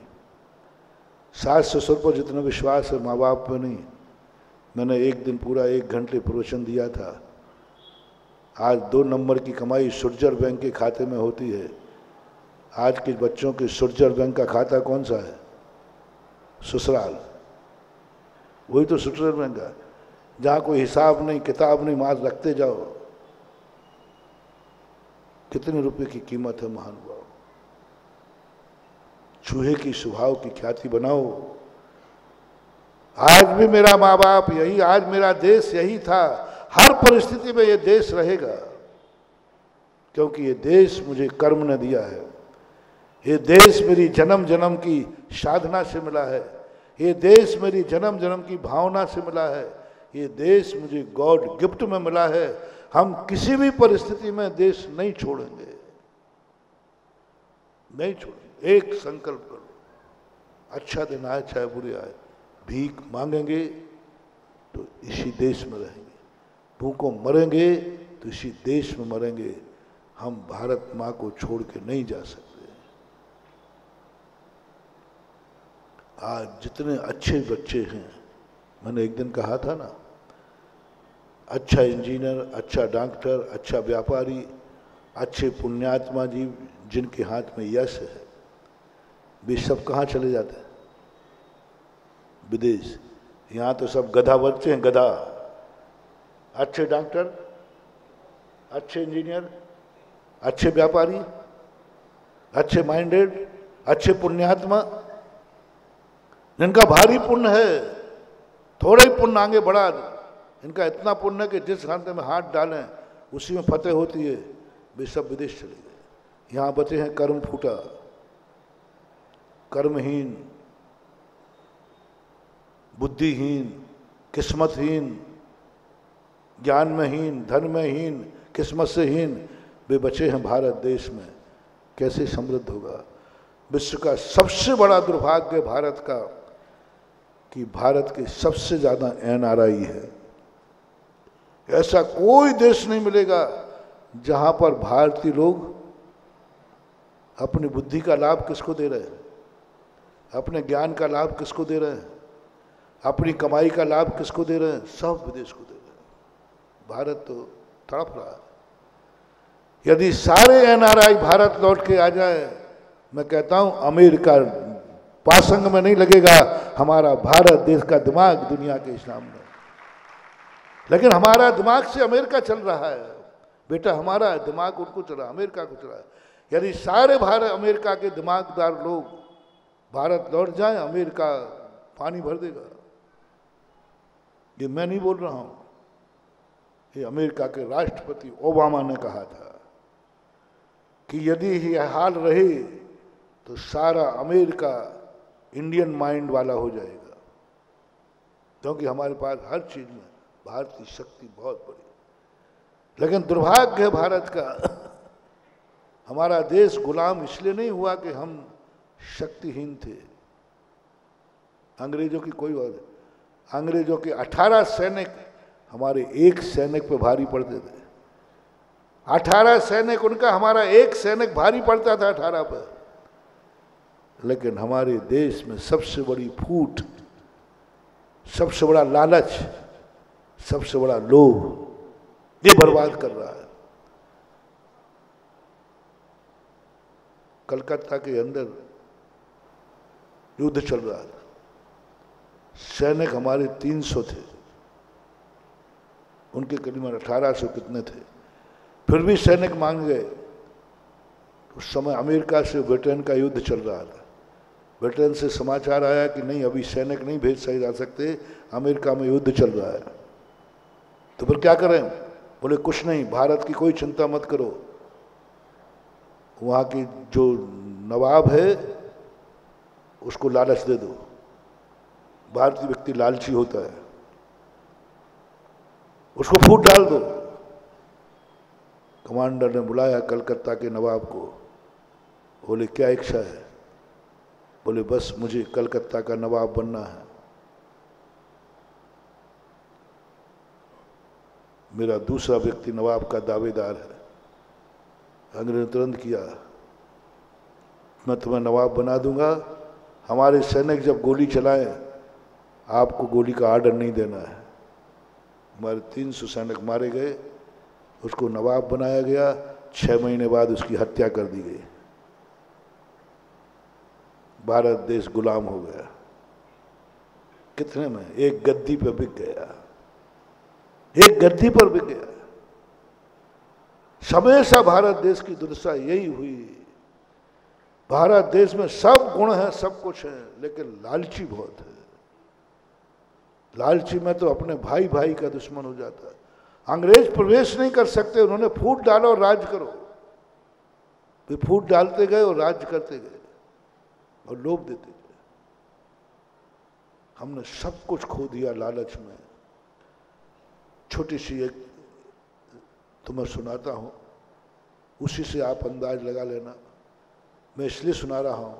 सास ससुर पर जितना विश्वास है माँ बाप पे नहीं। मैंने एक दिन पूरा 1 घंटे प्रवचन दिया था। आज 2 नंबर की कमाई सुरजर बैंक के खाते में होती है। आज के बच्चों के सुरजर बैंक का खाता कौन सा है? ससुराल। वही तो सुरजर बैंक है, जहाँ कोई हिसाब नहीं, किताब नहीं, माल रखते जाओ। कितने रुपए की कीमत है महानुभाव। चूहे की स्वभाव की ख्याति बनाओ। आज भी मेरा माँ बाप यही, आज मेरा देश यही था। हर परिस्थिति में ये देश रहेगा, क्योंकि ये देश मुझे कर्म ने दिया है। ये देश मेरी जन्म जन्म की साधना से मिला है। ये देश मेरी जन्म जन्म की भावना से मिला है। ये देश मुझे गॉड गिफ्ट में मिला है। हम किसी भी परिस्थिति में देश नहीं छोड़ेंगे, नहीं छोड़ेंगे। एक संकल्प करो, अच्छा दिन आए चाहे बुरे आए, भीख मांगेंगे तो इसी देश में रहेंगे, भूखों मरेंगे तो इसी देश में मरेंगे। हम भारत माँ को छोड़ के नहीं जा सकते। आज जितने अच्छे बच्चे हैं, मैंने एक दिन कहा था ना, अच्छा इंजीनियर, अच्छा डॉक्टर, अच्छा व्यापारी, अच्छे पुण्यात्मा जी जिनके हाथ में यश है, वे सब कहाँ चले जाते हैं? विदेश। यहाँ तो सब गधा बच्चे हैं, गधा। अच्छे डॉक्टर, अच्छे इंजीनियर, अच्छे व्यापारी, अच्छे माइंडेड, अच्छे पुण्यात्मा, जिनका भारी पुण्य है, थोड़ा ही पुण्य आगे बढ़ा, इनका इतना पुण्य है कि जिस खाते में हाथ डालें उसी में फतेह होती है, वे सब विदेश चले गए। यहाँ बचे हैं कर्म फूटा, कर्महीन, बुद्धिहीन, किस्मतहीन, ज्ञान में हीन, धन में हीन, किस्मत से हीन, वे बचे हैं भारत देश में। कैसे समृद्ध होगा? विश्व का सबसे बड़ा दुर्भाग्य भारत का कि भारत के सबसे ज़्यादा NRI है। ऐसा कोई देश नहीं मिलेगा जहां पर भारतीय लोग अपनी बुद्धि का लाभ किसको दे रहे हैं, अपने ज्ञान का लाभ किसको दे रहे हैं, अपनी कमाई का लाभ किसको दे रहे हैं? सब विदेश को दे रहे हैं। भारत तो तड़प रहा है। यदि सारे NRI भारत लौट के आ जाए, मैं कहता हूं अमेरिका पासंग में नहीं लगेगा हमारा भारत देश का दिमाग दुनिया के सामने। लेकिन हमारा दिमाग से अमेरिका चल रहा है। बेटा, हमारा दिमाग उनको चला, अमेरिका को चला। यदि सारे भारत अमेरिका के दिमागदार लोग भारत लौट जाएं, अमेरिका पानी भर देगा। ये मैं नहीं बोल रहा हूं, ये अमेरिका के राष्ट्रपति ओबामा ने कहा था कि यदि यह हाल रहे तो सारा अमेरिका इंडियन माइंड वाला हो जाएगा, क्योंकि हमारे पास हर चीज में भारत की शक्ति बहुत बड़ी। लेकिन दुर्भाग्य है भारत का, हमारा देश गुलाम इसलिए नहीं हुआ कि हम शक्तिहीन थे। अंग्रेजों की कोई बात नहीं, अंग्रेजों के 18 सैनिक हमारे एक सैनिक पे भारी पड़ते थे। 18 सैनिक उनका, हमारा एक सैनिक भारी पड़ता था 18 पर। लेकिन हमारे देश में सबसे बड़ी फूट, सबसे बड़ा लालच, सबसे बड़ा लोभ ये बर्बाद कर रहा है। कलकत्ता के अंदर युद्ध चल रहा था, सैनिक हमारे 300 थे, उनके करीबन 1800 कितने थे, फिर भी सैनिक मांग गए। उस समय अमेरिका से ब्रिटेन का युद्ध चल रहा था। ब्रिटेन से समाचार आया कि नहीं, अभी सैनिक नहीं भेज जा सकते, अमेरिका में युद्ध चल रहा है। तो फिर क्या करें? बोले कुछ नहीं, भारत की कोई चिंता मत करो, वहाँ की जो नवाब है उसको लालच दे दो। भारतीय व्यक्ति लालची होता है, उसको फूट डाल दो। कमांडर ने बुलाया कलकत्ता के नवाब को, बोले क्या इच्छा है? बोले बस मुझे कलकत्ता का नवाब बनना है। मेरा दूसरा व्यक्ति नवाब का दावेदार है। अंग्रेज ने तुरंत किया, मैं तुम्हें नवाब बना दूंगा, हमारे सैनिक जब गोली चलाएं आपको गोली का आर्डर नहीं देना है। हमारे 300 सैनिक मारे गए, उसको नवाब बनाया गया। 6 महीने बाद उसकी हत्या कर दी गई। भारत देश गुलाम हो गया। कितने में? एक गद्दी पर बिक गया, एक गद्दी पर बिक गया। हमेशा भारत देश की दुर्दशा यही हुई। भारत देश में सब गुण है, सब कुछ है, लेकिन लालची बहुत है। लालची में तो अपने भाई भाई का दुश्मन हो जाता है। अंग्रेज प्रवेश नहीं कर सकते, उन्होंने फूट डालो और राज करो। वे फूट डालते गए और राज करते गए और लोभ देते गए। हमने सब कुछ खो दिया लालच में। छोटी सी एक तुम्हें सुनाता हूं, उसी से आप अंदाज लगा लेना। मैं इसलिए सुना रहा हूं,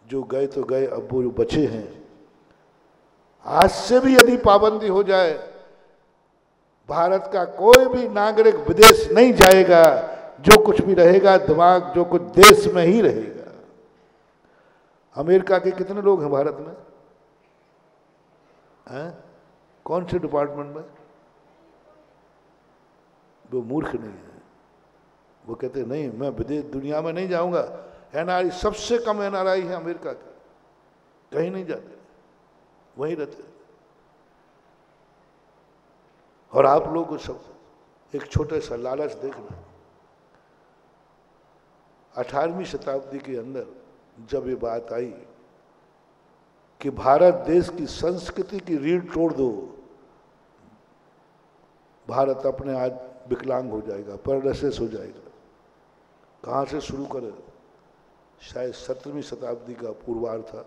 जो गए तो गए, अब वो जो बचे हैं, आज से भी यदि पाबंदी हो जाए, भारत का कोई भी नागरिक विदेश नहीं जाएगा। जो कुछ भी रहेगा, दिमाग जो कुछ देश में ही रहेगा। अमेरिका के कितने लोग हैं भारत में? हैं? कौन से डिपार्टमेंट में? वो मूर्ख नहीं है, वो कहते नहीं मैं विदेश दुनिया में नहीं जाऊंगा। एनआरआई सबसे कम एनआरआई है अमेरिका के, कहीं नहीं जाते, वहीं रहते। और आप लोग को सब एक छोटे सा लालच देखना। 18वीं शताब्दी के अंदर जब ये बात आई कि भारत देश की संस्कृति की रीढ़ तोड़ दो, भारत अपने आज विकलांग हो जाएगा, पैरालिसिस हो जाएगा। कहाँ से शुरू करें? शायद 17वीं शताब्दी का पूर्वार्ध था।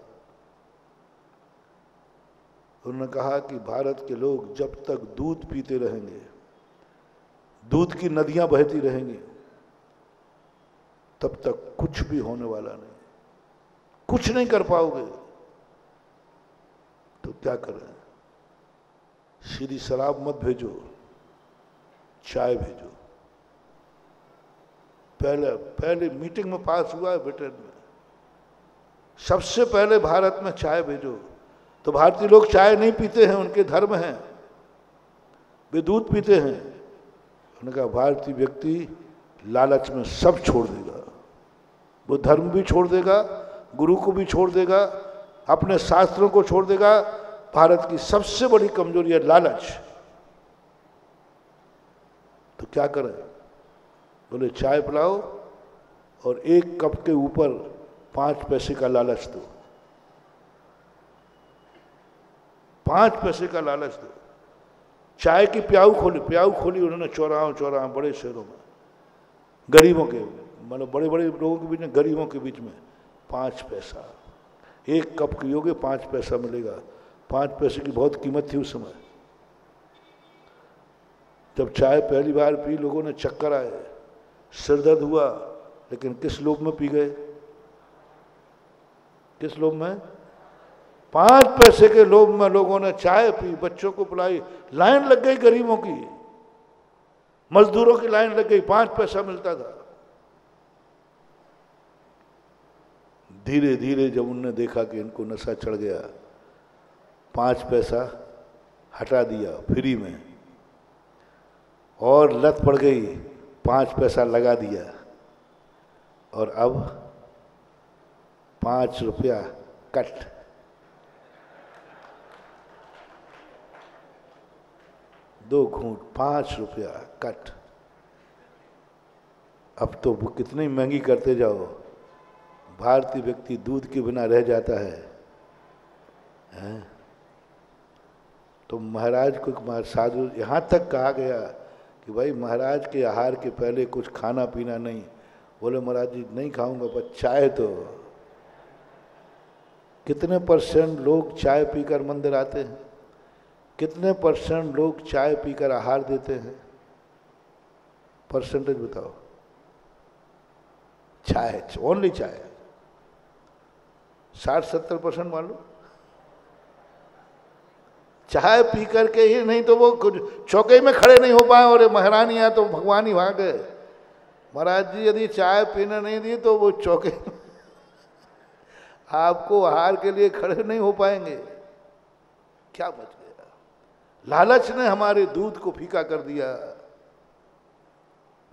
उन्होंने कहा कि भारत के लोग जब तक दूध पीते रहेंगे, दूध की नदियां बहती रहेंगी, तब तक कुछ भी होने वाला नहीं, कुछ नहीं कर पाओगे। तो क्या करें? सीधी शराब मत भेजो, चाय भेजो। पहले मीटिंग में पास हुआ है ब्रिटेन में, सबसे पहले भारत में चाय भेजो। तो भारतीय लोग चाय नहीं पीते हैं, उनके धर्म हैं, वे दूध पीते हैं। उन्होंने कहा भारतीय व्यक्ति लालच में सब छोड़ देगा, वो धर्म भी छोड़ देगा, गुरु को भी छोड़ देगा, अपने शास्त्रों को छोड़ देगा। भारत की सबसे बड़ी कमजोरी है लालच। तो क्या करें? बोले चाय पिलाओ और 1 कप के ऊपर 5 पैसे का लालच दो, 5 पैसे का लालच दो। चाय की प्याऊ खोली उन्होंने चौराहा बड़े शहरों में, गरीबों के, मतलब बड़े बड़े लोगों के बीच में, गरीबों के बीच में 5 पैसा। 1 कप पियोगे 5 पैसा मिलेगा। 5 पैसे की बहुत कीमत थी उस समय। जब चाय पहली बार पी लोगों ने चक्कर आए, सिर दर्द हुआ, लेकिन किस लोभ में पी गए? किस लोभ में? 5 पैसे के लोभ में लोगों ने चाय पी, बच्चों को पिलाई, लाइन लग गई गरीबों की, मजदूरों की लाइन लग गई, 5 पैसा मिलता था। धीरे धीरे जब उनने देखा कि इनको नशा चढ़ गया, 5 पैसा हटा दिया फ्री में, और लत पड़ गई, 5 पैसा लगा दिया, और अब 5 रुपया कट। दो घूंट 5 रुपया कट। अब तो वो कितनी महंगी करते जाओ, भारतीय व्यक्ति दूध के बिना रह जाता है, हैं? तो महाराज को साधु यहाँ तक कहा गया कि भाई महाराज के आहार के पहले कुछ खाना पीना नहीं। बोले महाराज जी नहीं खाऊंगा, पर चाय तो। कितने % लोग चाय पीकर मंदिर आते हैं? कितने % लोग चाय पीकर आहार देते हैं? परसेंटेज बताओ। चाय, ओनली चाय 60-70% मान लो। चाय पी करके ही, नहीं तो वो कुछ चौके में खड़े नहीं हो पाए और महारानी आया तो भगवान ही वहां गए। महाराज जी यदि चाय पीने नहीं दी तो वो चौके आपको आहार के लिए खड़े नहीं हो पाएंगे। क्या बच गया? लालच ने हमारे दूध को फीका कर दिया।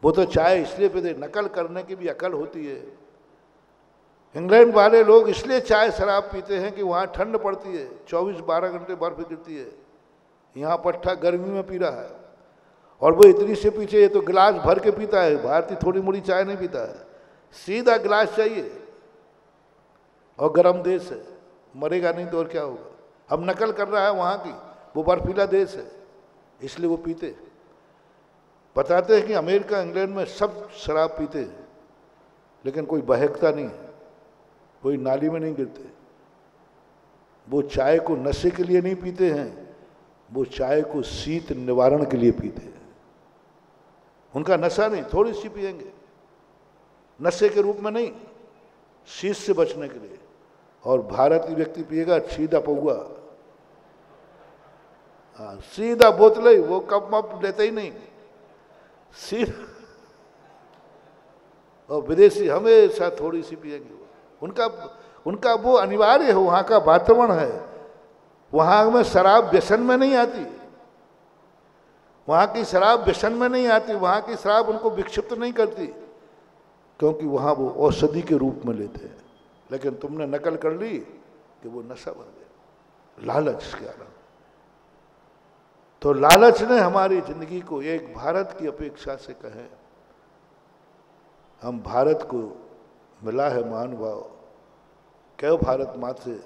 वो तो चाय इसलिए पीते, नकल करने की भी अकल होती है। इंग्लैंड वाले लोग इसलिए चाय शराब पीते हैं कि वहाँ ठंड पड़ती है, 24-12 घंटे बर्फ गिरती है। यहाँ पट्टा गर्मी में पी रहा है, और वो इतनी से पीछे, ये तो गिलास भर के पीता है। भारतीय थोड़ी मोड़ी चाय नहीं पीता है, सीधा गिलास चाहिए। और गर्म देश है, मरेगा नहीं तो और क्या होगा। अब नकल कर रहा है वहाँ की, वो बर्फीला देश है इसलिए वो पीते। बताते हैं कि अमेरिका इंग्लैंड में सब शराब पीते हैं, लेकिन कोई बहकता नहीं है, कोई नाली में नहीं गिरते। वो चाय को नशे के लिए नहीं पीते हैं, वो चाय को शीत निवारण के लिए पीते हैं। उनका नशा नहीं, थोड़ी सी पिएंगे, नशे के रूप में नहीं, शीत से बचने के लिए। और भारतीय व्यक्ति पिएगा सीधा पौआ, हाँ सीधा बोतल, वो कप मप लेते ही नहीं, सीधा। और विदेशी हमेशा थोड़ी सी पिएंगे। उनका वो अनिवार्य है, वहाँ का वातावरण है। वहाँ में शराब व्यसन में नहीं आती, वहाँ की शराब व्यसन में नहीं आती, वहाँ की शराब उनको विक्षिप्त नहीं करती, क्योंकि वहाँ वो औषधि के रूप में लेते हैं। लेकिन तुमने नकल कर ली कि वो नशा बन गया, लालच के कारण। तो लालच ने हमारी जिंदगी को, एक भारत की अपेक्षा से कहें, हम भारत को मिला है महानुभाव, क्यों भारत माँ से,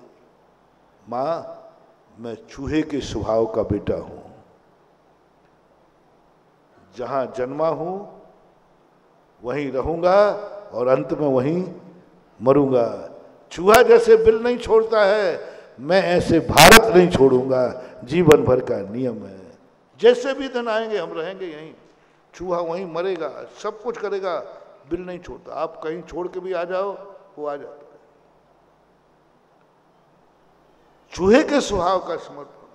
माँ मैं चूहे के स्वभाव का बेटा हूं, जहां जन्मा हूं वहीं रहूंगा और अंत में वहीं मरूंगा। चूहा जैसे बिल नहीं छोड़ता है, मैं ऐसे भारत नहीं छोड़ूंगा, जीवन भर का नियम है। जैसे भी दिन आएंगे हम रहेंगे यहीं, चूहा वहीं मरेगा, सब कुछ करेगा, बिल नहीं छोड़ता। आप कहीं छोड़ के भी आ जाओ, वो आ जाता है। चूहे के स्वभाव का समर्पण।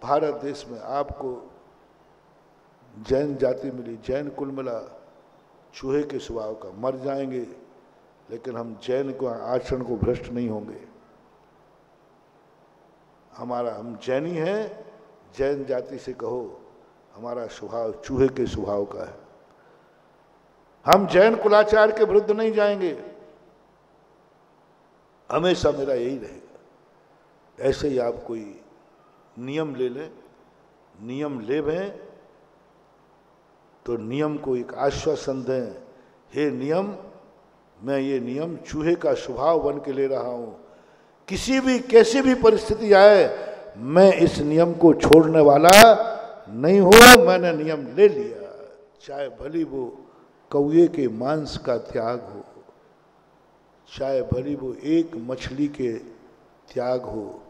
भारत देश में आपको जैन जाति मिली, जैन कुल मिला, चूहे के स्वभाव का। मर जाएंगे लेकिन हम जैन को आचरण को भ्रष्ट नहीं होंगे। हम जैनी हैं, जैन जाति से कहो, हमारा स्वभाव चूहे के स्वभाव का है। हम जैन कुलाचार के विरुद्ध नहीं जाएंगे, हमेशा मेरा यही रहेगा। ऐसे ही आप कोई नियम ले लें, नियम ले लें तो नियम को एक आश्वासन दें, हे नियम, मैं ये नियम चूहे का स्वभाव बन के ले रहा हूं, किसी भी कैसी भी परिस्थिति आए मैं इस नियम को छोड़ने वाला नहीं हूं, मैंने नियम ले लिया। चाहे भली वो कौए के मांस का त्याग हो, चाहे भली वो एक मछली के त्याग हो,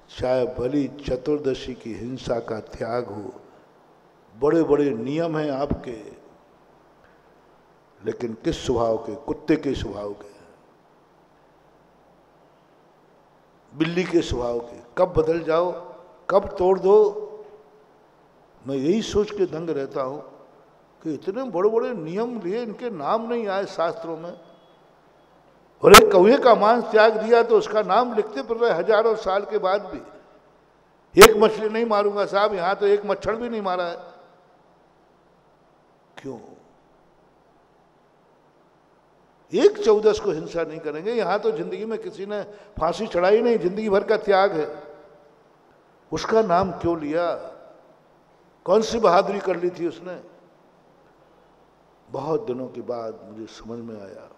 चाहे भली चतुर्दशी की हिंसा का त्याग हो, बड़े बड़े नियम हैं आपके, लेकिन किस स्वभाव के? कुत्ते के स्वभाव के, बिल्ली के स्वभाव के। कब बदल जाओ, कब तोड़ दो। मैं यही सोच के दंग रहता हूं कि इतने बड़े बड़े नियम लिए, इनके नाम नहीं आए शास्त्रों में। और एक कौवे का मांस त्याग दिया तो उसका नाम लिखते फिर रहे हजारों साल के बाद भी। एक मछली नहीं मारूंगा साहब, यहां तो एक मच्छर भी नहीं मारा है। क्यों? एक 14 को हिंसा नहीं करेंगे। यहां तो जिंदगी में किसी ने फांसी चढ़ाई नहीं, जिंदगी भर का त्याग है। उसका नाम क्यों लिया? कौन सी बहादुरी कर ली थी उसने? बहुत दिनों के बाद मुझे समझ में आया।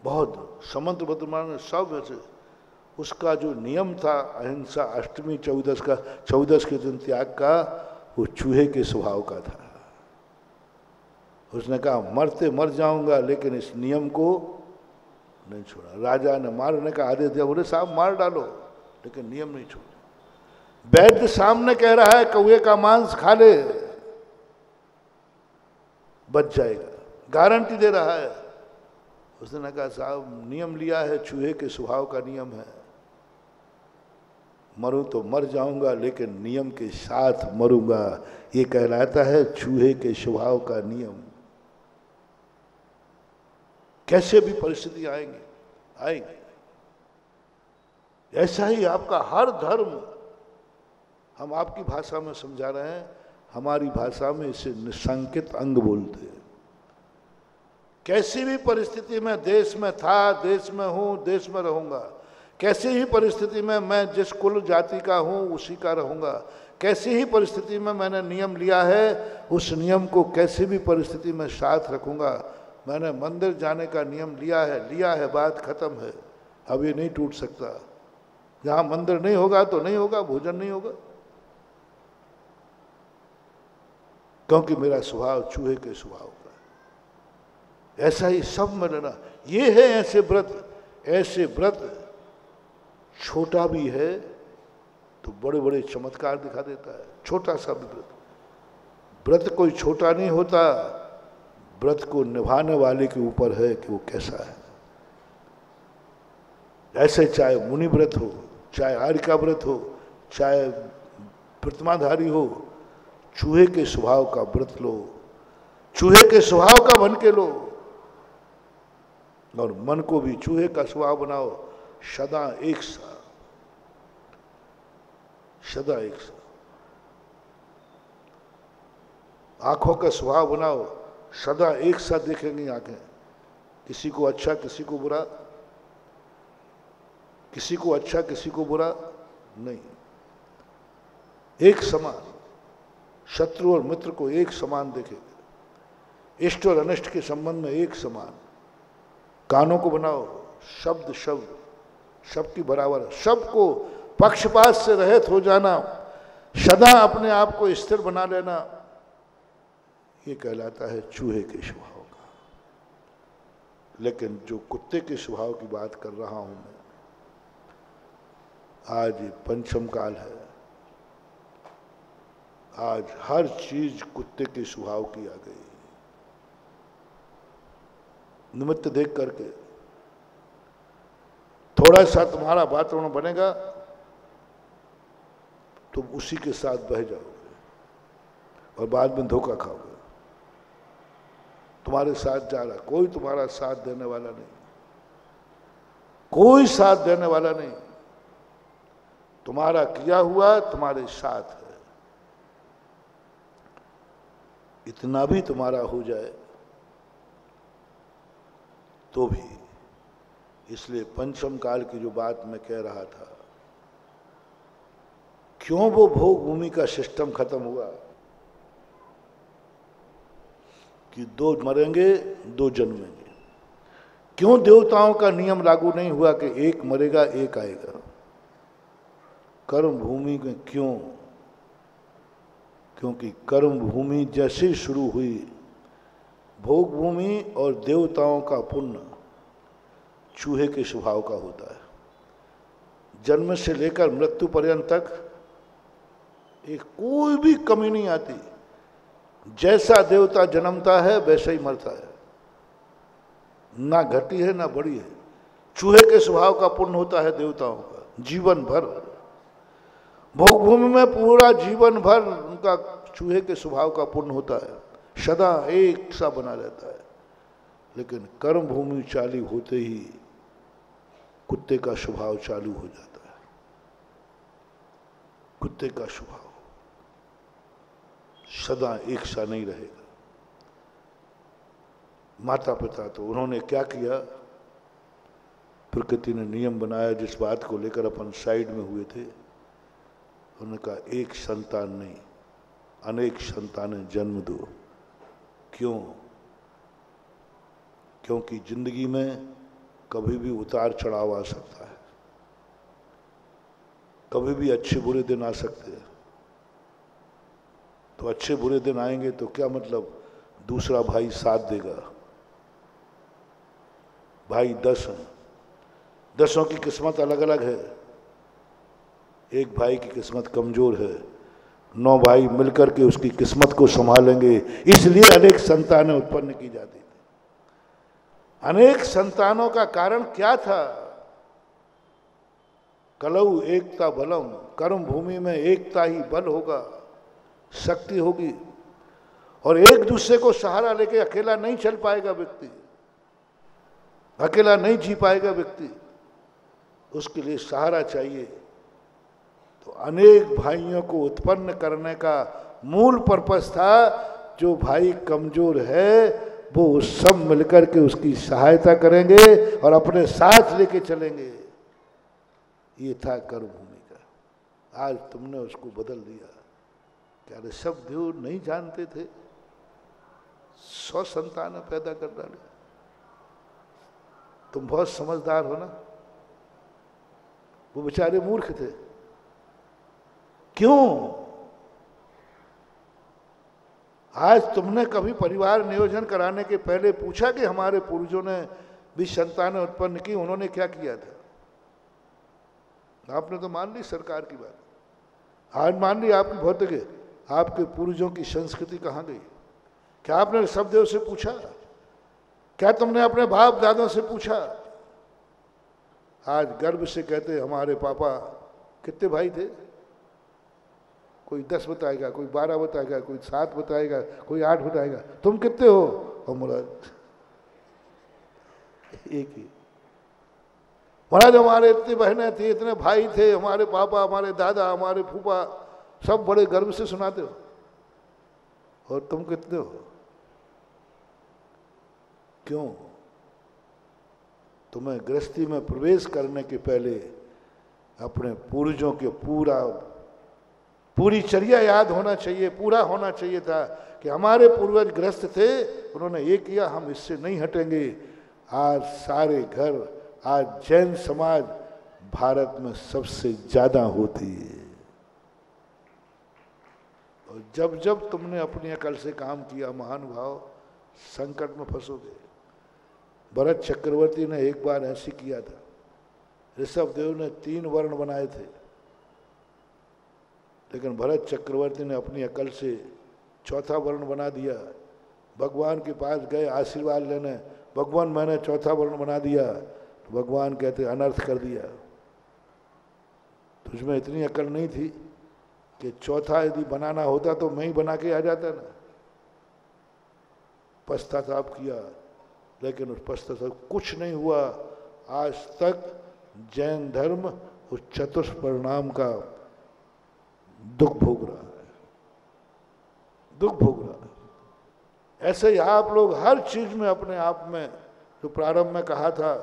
बहुत समंत बद्रमान सब वैसे उसका जो नियम था अहिंसा, अष्टमी 14 के दिन त्याग का, वो चूहे के स्वभाव का था। उसने कहा मरते मर जाऊंगा लेकिन इस नियम को नहीं छोड़ा। राजा ने मारने का आदेश दिया, बोले साहब मार डालो, लेकिन नियम नहीं छोड़ा। वैद्य सामने कह रहा है कौवे का मांस खा ले, बच जाएगा, गारंटी दे रहा है। उसने कहा साहब नियम लिया है, चूहे के स्वभाव का नियम है, मरूं तो मर जाऊंगा लेकिन नियम के साथ मरूंगा। ये कहलाता है चूहे के स्वभाव का नियम। कैसे भी परिस्थिति आएंगी आएंगी। ऐसा ही आपका हर धर्म, हम आपकी भाषा में समझा रहे हैं, हमारी भाषा में इसे निसंकित अंग बोलते हैं। कैसी भी परिस्थिति में देश में था, देश में हूं, देश में रहूंगा। कैसी ही परिस्थिति में मैं जिस कुल जाति का हूं उसी का रहूंगा। कैसी ही परिस्थिति में मैंने नियम लिया है, उस नियम को कैसी भी परिस्थिति में साथ रखूंगा। मैंने मंदिर जाने का नियम लिया है, बात खत्म है, अब ये नहीं टूट सकता। जहां मंदिर नहीं होगा तो नहीं होगा, भोजन नहीं होगा, क्योंकि मेरा स्वभाव चूहे के स्वभाव का है। ऐसा ही सब में लेना। ये है ऐसे व्रत छोटा भी है तो बड़े बड़े चमत्कार दिखा देता है। छोटा सा भी व्रत कोई छोटा नहीं होता। व्रत को निभाने वाले के ऊपर है कि वो कैसा है। ऐसे चाहे मुनि व्रत हो, चाहे आर्य का व्रत हो, चाहे प्रतिमाधारी हो, चूहे के स्वभाव का व्रत लो, चूहे के स्वभाव का बन के लो, और मन को भी चूहे का स्वभाव बनाओ। सदा एक सा, सदा एक सा। आंखों का स्वभाव बनाओ, सदा एक साथ देखेंगी आंखें, किसी को अच्छा किसी को बुरा, किसी को अच्छा किसी को बुरा नहीं, एक समान। शत्रु और मित्र को एक समान देखेंगे, इष्ट और अनिष्ट के संबंध में एक समान। कानों को बनाओ, शब्द शब्द सबकी बराबर, सबको पक्षपात से रहित हो जाना, सदा अपने आप को स्थिर बना लेना, ये कहलाता है चूहे के स्वभाव का। लेकिन जो कुत्ते के स्वभाव की बात कर रहा हूं मैं, आज पंचम काल है, आज हर चीज कुत्ते के स्वभाव की आ गई। निमित्त देख करके थोड़ा सा तुम्हारा वातावरण बनेगा, तुम उसी के साथ बह जाओगे और बाद में धोखा खाओगे। तुम्हारे साथ जा रहा, कोई तुम्हारा साथ देने वाला नहीं, कोई साथ देने वाला नहीं। तुम्हारा किया हुआ तुम्हारे साथ है। इतना भी तुम्हारा हो जाए तो भी, इसलिए पंचम काल की जो बात मैं कह रहा था, क्यों वो भोग भूमि का सिस्टम खत्म हुआ कि दो मरेंगे दो जन्मेंगे। क्यों देवताओं का नियम लागू नहीं हुआ कि एक मरेगा एक आएगा। कर्म भूमि में क्यों? क्योंकि कर्म भूमि जैसे शुरू हुई, भोग भूमि और देवताओं का पुण्य चूहे के स्वभाव का होता है। जन्म से लेकर मृत्यु पर्यंत तक एक कोई भी कमी नहीं आती। जैसा देवता जन्मता है वैसा ही मरता है, ना घटी है ना बढ़ी है। चूहे के स्वभाव का पुण्य होता है देवताओं का, जीवन भर भोग भूमि में पूरा जीवन भर उनका चूहे के स्वभाव का पुण्य होता है, सदा एक सा बना रहता है। लेकिन कर्म भूमि चालू होते ही कुत्ते का स्वभाव चालू हो जाता है। कुत्ते का स्वभाव सदा एक सा नहीं रहेगा। माता पिता तो उन्होंने क्या किया, प्रकृति ने नियम बनाया जिस बात को लेकर अपन साइड में हुए थे। उन्होंने कहा एक संतान नहीं अनेक संतानें जन्म दो। क्यों? क्योंकि जिंदगी में कभी भी उतार चढ़ाव आ सकता है, कभी भी अच्छे बुरे दिन आ सकते हैं। तो अच्छे बुरे दिन आएंगे तो क्या मतलब दूसरा भाई साथ देगा? भाई 10 हैं, 10 की किस्मत अलग अलग है। एक भाई की किस्मत कमजोर है, 9 भाई मिलकर के उसकी किस्मत को संभालेंगे। इसलिए अनेक संतानें उत्पन्न की जाती थी। अनेक संतानों का कारण क्या था? कलऊ एकता बलम, कर्म भूमि में एकता ही बल होगा, शक्ति होगी। और एक दूसरे को सहारा लेके अकेला नहीं चल पाएगा व्यक्ति, अकेला नहीं जी पाएगा व्यक्ति, उसके लिए सहारा चाहिए। तो अनेक भाइयों को उत्पन्न करने का मूल पर्पस था, जो भाई कमजोर है वो सब मिलकर के उसकी सहायता करेंगे और अपने साथ लेके चलेंगे। ये था कर्म भूमि का। आज तुमने उसको बदल दिया। क्या ऋषभ देव नहीं जानते थे 100 संतान पैदा कर डाले? तुम बहुत समझदार हो ना, वो बेचारे मूर्ख थे। क्यों? आज तुमने कभी परिवार नियोजन कराने के पहले पूछा कि हमारे पूर्वजों ने भी संतानें उत्पन्न की, उन्होंने क्या किया था? आपने तो मान ली सरकार की बात, आज मान ली आपकी भौतिक है, आपके पूर्वजों की संस्कृति कहाँ गई? क्या आपने ऋषभदेव से पूछा? क्या तुमने अपने बाप दादों से पूछा? आज गर्व से कहते हमारे पापा, कितने भाई थे? कोई 10 बताएगा, कोई 12 बताएगा, कोई 7 बताएगा, कोई 8 बताएगा। तुम कितने हो? और मुराद एक ही। महाराज हमारे इतनी बहनें थी, इतने भाई थे, हमारे पापा, हमारे दादा, हमारे फूफा, सब बड़े गर्व से सुनाते हो। और तुम कितने हो? क्यों? तुम्हें गृहस्थी में प्रवेश करने के पहले अपने पूर्वजों के पूरी चर्या याद होना चाहिए, पूरा होना चाहिए था कि हमारे पूर्वज गृहस्थ थे, उन्होंने ये किया, हम इससे नहीं हटेंगे। आज सारे घर, आज जैन समाज भारत में सबसे ज्यादा होती है। और जब जब तुमने अपनी अकल से काम किया महानुभाव, संकट में फंसोगे। भरत चक्रवर्ती ने एक बार ऐसी किया था। ऋषभदेव ने 3 वर्ण बनाए थे, लेकिन भरत चक्रवर्ती ने अपनी अकल से 4था वर्ण बना दिया। भगवान के पास गए आशीर्वाद लेने, भगवान मैंने 4था वर्ण बना दिया। तो भगवान कहते अनर्थ कर दिया। तुझमें इतनी अकल नहीं थी कि 4था यदि बनाना होता तो मैं ही बना के आ जाता ना। पश्चाताप किया, लेकिन उस पश्चाताप कुछ नहीं हुआ। आज तक जैन धर्म उस चतुष्परिणाम का दुख भोग रहा है, दुख भोग रहा है। ऐसे ही आप लोग हर चीज में अपने आप में, जो प्रारंभ में कहा था,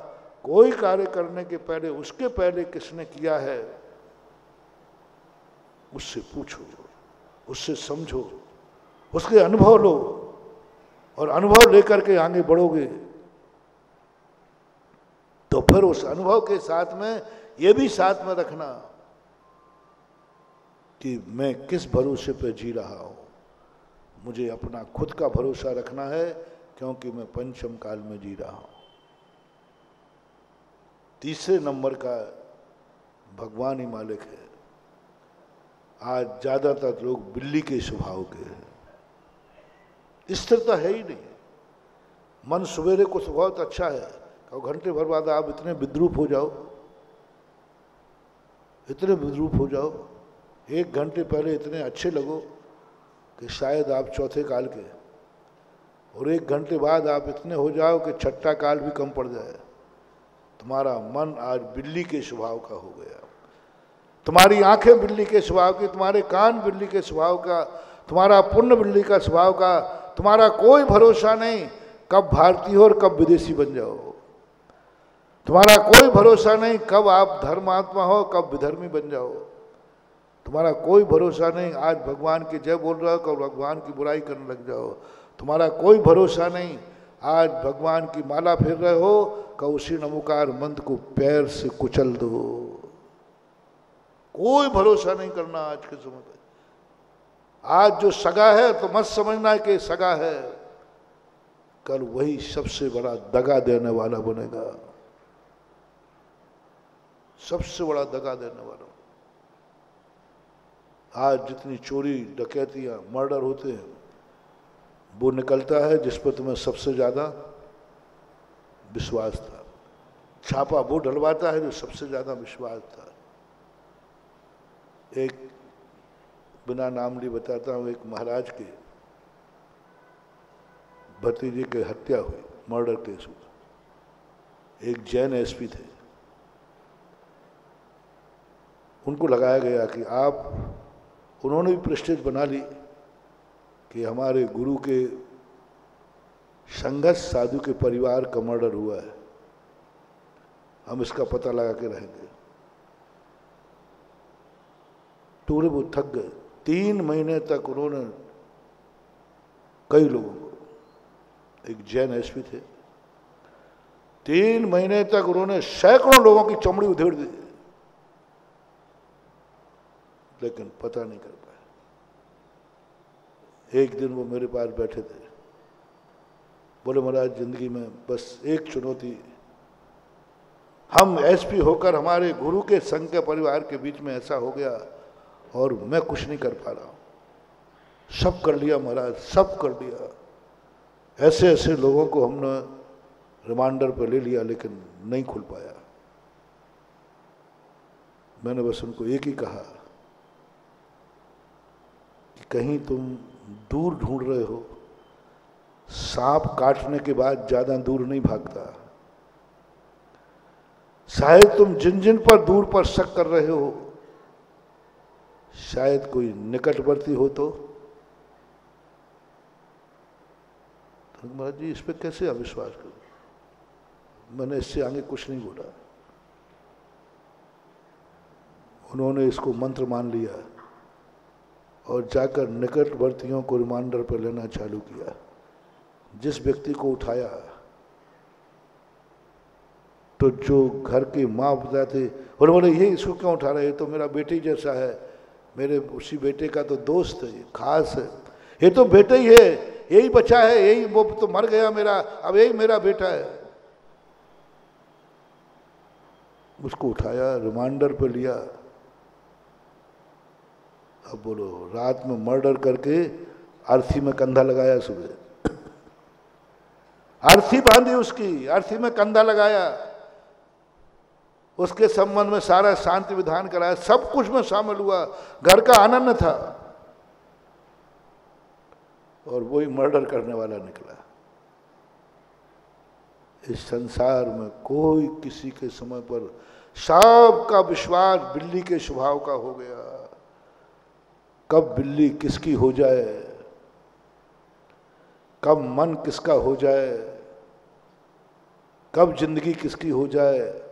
कोई कार्य करने के पहले उसके पहले किसने किया है उससे पूछो, उससे समझो, उसके अनुभव लो, और अनुभव लेकर के आगे बढ़ोगे तो फिर उस अनुभव के साथ में ये भी साथ में रखना कि मैं किस भरोसे पे जी रहा हूं। मुझे अपना खुद का भरोसा रखना है, क्योंकि मैं पंचम काल में जी रहा हूं। तीसरे नंबर का भगवान ही मालिक है। आज ज़्यादातर लोग बिल्ली के स्वभाव के हैं। स्थिरता है ही नहीं। मन सवेरे को तो बहुत अच्छा है, और घंटे भर बाद आप इतने विद्रूप हो जाओ, इतने विद्रूप हो जाओ, 1 घंटे पहले इतने अच्छे लगो कि शायद आप चौथे काल के, और 1 घंटे बाद आप इतने हो जाओ कि छठा काल भी कम पड़ जाए। तुम्हारा मन आज बिल्ली के स्वभाव का हो गया। तुम्हारी आंखें बिल्ली के स्वभाव की, तुम्हारे कान बिल्ली के स्वभाव का, तुम्हारा पुण्य बिल्ली का स्वभाव का। तुम्हारा कोई भरोसा नहीं कब भारतीय हो और कब विदेशी बन जाओ। तुम्हारा कोई भरोसा नहीं कब आप धर्मात्मा हो कब विधर्मी बन जाओ। तुम्हारा कोई भरोसा नहीं आज भगवान की जय बोल रहे हो कब भगवान की बुराई करने लग जाओ। तुम्हारा कोई भरोसा नहीं आज भगवान की माला फेर रहे हो कब उसी नमोकार मंत्र को पैर से कुचल दो। कोई भरोसा नहीं करना आज के समय में। आज जो सगा है तो मत समझना कि सगा है, कल वही सबसे बड़ा दगा देने वाला बनेगा, सबसे बड़ा दगा देने वाला। आज जितनी चोरी डकैतियां मर्डर होते हैं वो निकलता है जिस पर तुम्हें सबसे ज़्यादा विश्वास था। छापा वो डलवाता है जो सबसे ज़्यादा विश्वास था। एक बिना नाम लिए बताता हूँ, एक महाराज के भतीजे की हत्या हुई, मर्डर केस हुआ। एक जैन एसपी थे, उनको लगाया गया कि आप, उन्होंने भी प्रेस्टीज बना ली कि हमारे गुरु के संघर्ष साधु के परिवार का मर्डर हुआ है, हम इसका पता लगा के रहेंगे। टूरे वो थक गए। 3 महीने तक उन्होंने कई लोगों को, एक जैन एसपी थे, 3 महीने तक उन्होंने सैकड़ों लोगों की चमड़ी उधेड़ दी, लेकिन पता नहीं कर पाए। एक दिन वो मेरे पास बैठे थे, बोले महाराज जिंदगी में बस एक चुनौती, हम एसपी होकर हमारे गुरु के संघ के परिवार के बीच में ऐसा हो गया और मैं कुछ नहीं कर पा रहा हूं। सब कर लिया महाराज, सब कर लिया। ऐसे ऐसे लोगों को हमने रिमांडर पर ले लिया लेकिन नहीं खुल पाया। मैंने बस उनको एक ही कहा कि कहीं तुम दूर ढूंढ रहे हो, सांप काटने के बाद ज्यादा दूर नहीं भागता। शायद तुम जिन जिन पर दूर पर शक कर रहे हो, शायद कोई निकटवर्ती हो तो महाराज जी इस पर कैसे अविश्वास करूं। मैंने इससे आगे कुछ नहीं बोला। उन्होंने इसको मंत्र मान लिया और जाकर निकटवर्तियों को रिमांडर पर लेना चालू किया। जिस व्यक्ति को उठाया तो जो घर के माँ बताते, और बोले ये इसको क्यों उठा रहे, ये तो मेरा बेटे जैसा है, मेरे उसी बेटे का तो दोस्त है, खास है, ये तो बेटा ही है, यही बच्चा है, यही, वो तो मर गया मेरा, अब यही मेरा बेटा है। उसको उठाया, रिमांडर पे लिया। अब बोलो, रात में मर्डर करके अर्थी में कंधा लगाया, सुबह अर्थी बांधी उसकी, अर्थी में कंधा लगाया, उसके संबंध में सारा शांति विधान कराया, सब कुछ में शामिल हुआ, घर का आनंद था, और वही मर्डर करने वाला निकला। इस संसार में कोई किसी के समय पर सबका विश्वास बिल्ली के स्वभाव का हो गया। कब बिल्ली किसकी हो जाए, कब मन किसका हो जाए, कब जिंदगी किसकी हो जाए,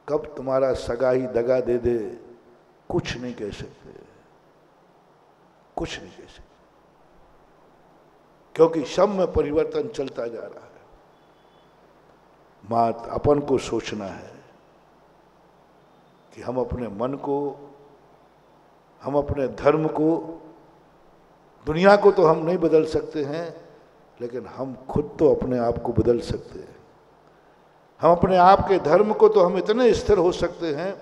कब तुम्हारा सगा ही दगा दे दे, कुछ नहीं कह सकते, कुछ नहीं कह सकते, क्योंकि सब में परिवर्तन चलता जा रहा है। मात अपन को सोचना है कि हम अपने मन को, हम अपने धर्म को, दुनिया को तो हम नहीं बदल सकते हैं, लेकिन हम खुद तो अपने आप को बदल सकते हैं। हम अपने आप के धर्म को तो हम इतने स्थिर हो सकते हैं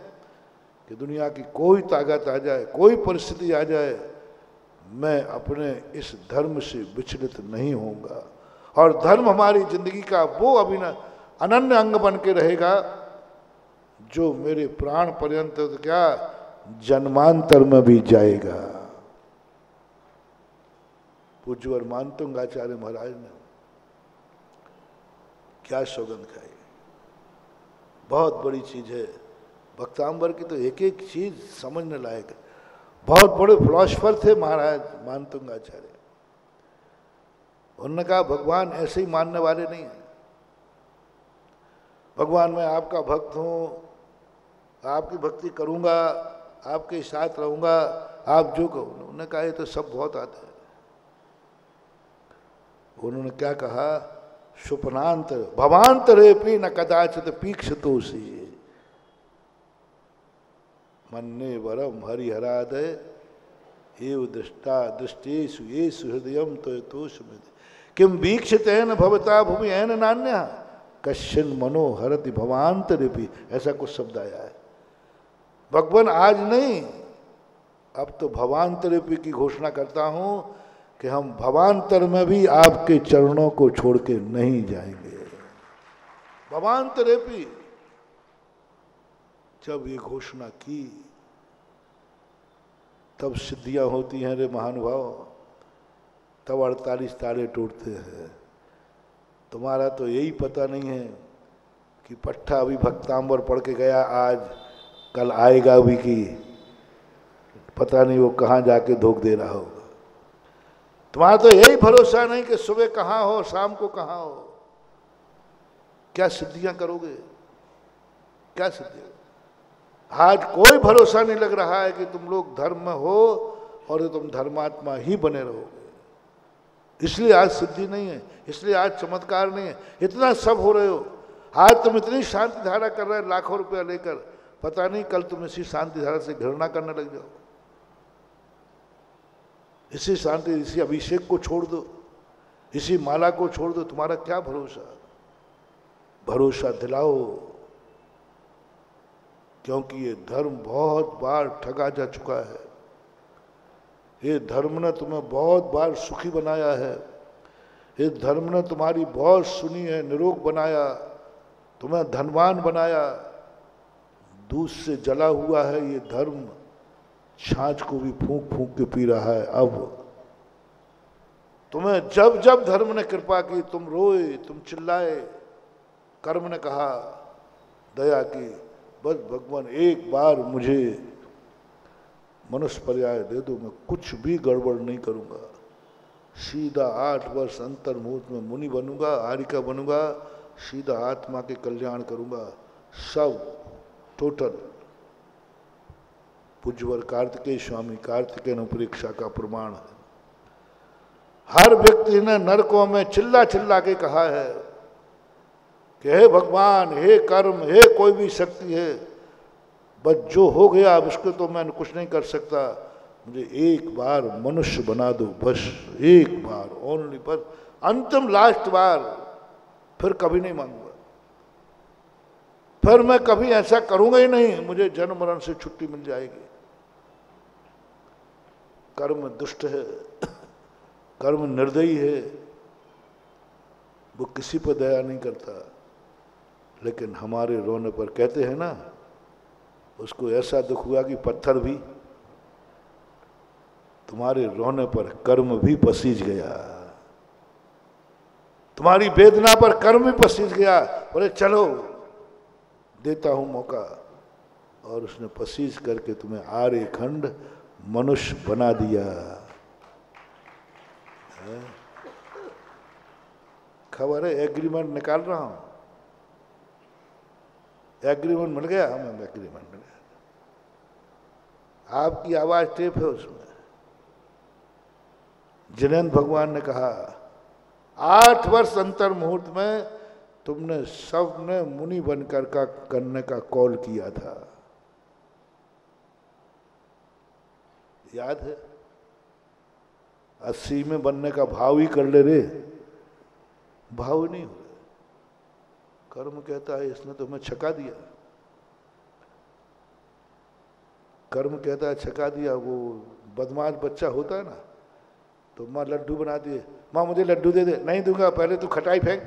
कि दुनिया की कोई ताकत आ जाए, कोई परिस्थिति आ जाए, मैं अपने इस धर्म से विचलित नहीं होऊंगा। और धर्म हमारी जिंदगी का वो अनन्य अंग बन के रहेगा जो मेरे प्राण पर्यंत तो क्या जन्मांतर में भी जाएगा। पूज्यवर मानतुंग आचार्य महाराज ने क्या सौगंध खाई, बहुत बड़ी चीज है। भक्तांबर की तो एक एक चीज समझने लायक है। बहुत बड़े फिलॉसफर थे महाराज मानतुंग आचार्य। उन्होंने कहा भगवान ऐसे ही मानने वाले नहीं है। भगवान मैं आपका भक्त हूँ, आपकी भक्ति करूँगा, आपके साथ रहूँगा, आप जो कहो। उन्होंने कहा ये तो सब बहुत आता है। उन्होंने क्या कहा, स्वप्नांतर भवांतरे पी न कदाचित पीक्षतोषी मन्ने वरम हरिहरादय एव दृष्टा दृष्टेषु येषु हृदयम तोष में किम वीक्षितेन भवता भूमि एन नान्या कश्चिन मनो हरति भवांतरे पी। ऐसा कुछ शब्द आया है। भगवान आज नहीं, अब तो भवांतरेपी की घोषणा करता हूं कि हम भवांतर में भी आपके चरणों को छोड़ के नहीं जाएंगे। भवांतरेपी जब ये घोषणा की तब सिद्धियां होती हैं रे महानुभाव, तब 48 तारे टूटते हैं। तुम्हारा तो यही पता नहीं है कि पट्टा अभी भक्तांबर पढ़ के गया, आज कल आएगा भी कि पता नहीं वो कहाँ जाके धोख दे रहा होगा। तुम्हारा तो यही भरोसा नहीं कि सुबह कहाँ हो, शाम को कहाँ हो। क्या सिद्धियां करोगे, क्या सिद्धियां? आज कोई भरोसा नहीं लग रहा है कि तुम लोग धर्म में हो और तुम धर्मात्मा ही बने रहोगे। इसलिए आज सिद्धि नहीं है, इसलिए आज चमत्कार नहीं है। इतना सब हो रहे हो, आज तुम इतनी शांति धारा कर रहे हैं लाखों रुपया लेकर, पता नहीं कल तुम इसी शांति धारा से घृणा करने लग जाओ। इसी शांति, इसी अभिषेक को छोड़ दो, इसी माला को छोड़ दो। तुम्हारा क्या भरोसा? भरोसा दिलाओ, क्योंकि ये धर्म बहुत बार ठगा जा चुका है। ये धर्म ने तुम्हें बहुत बार सुखी बनाया है। ये धर्म ने तुम्हारी बहुत सुनी है, निरोग बनाया, तुम्हें धनवान बनाया। दूध से जला हुआ है ये धर्म, छाछ को भी फूंक फूंक के पी रहा है। अब तुम्हें जब जब धर्म ने कृपा की, तुम रोए, तुम चिल्लाए, कर्म ने कहा, दया की, बस भगवान एक बार मुझे मनुष्य पर्याय दे दो, मैं कुछ भी गड़बड़ नहीं करूंगा। सीधा 8 वर्ष अंतर मुहूर्त में मुनि बनूंगा, आरिका बनूंगा, सीधा आत्मा के कल्याण करूंगा, सब टोटल। पूज्यवर कार्तिकेय स्वामी कार्तिकेय परीक्षा का प्रमाण है। हर व्यक्ति ने नरकों में चिल्ला चिल्ला के कहा है कि हे भगवान, हे कर्म, हे कोई भी शक्ति है, बस जो हो गया अब उसको तो मैं कुछ नहीं कर सकता, मुझे एक बार मनुष्य बना दो, बस एक बार, ओनली, बस अंतिम लास्ट बार, फिर कभी नहीं मांगूंगा, फिर मैं कभी ऐसा करूंगा ही नहीं, मुझे जन्म मरण से छुट्टी मिल जाएगी। कर्म दुष्ट है, कर्म निर्दयी है, वो किसी पर दया नहीं करता। लेकिन हमारे रोने पर, कहते हैं ना, उसको ऐसा दुख हुआ कि पत्थर भी, तुम्हारे रोने पर कर्म भी पसीज गया, तुम्हारी वेदना पर कर्म भी पसीज गया। बोले चलो देता हूं मौका, और उसने पसीज करके तुम्हें आर्यखंड मनुष्य बना दिया। खबर है, एग्रीमेंट निकाल रहा हूं, एग्रीमेंट मिल गया, हमें एग्रीमेंट मिल गया। आपकी आवाज टेप है उसमें। जिनेन्द्र भगवान ने कहा 8 वर्ष अंतर मुहूर्त में तुमने सबने मुनि बनकर का करने का कॉल किया था, याद है? 80 में बनने का भाव ही कर ले रे, भाव नहीं हो रहा। कर्म कहता है इसने तुम्हें छका दिया। कर्म कहता है छका दिया। वो बदमाश बच्चा होता है ना, तो माँ लड्डू बना दिए, माँ मुझे लड्डू दे दे, नहीं दूंगा, पहले तू खटाई फेंक।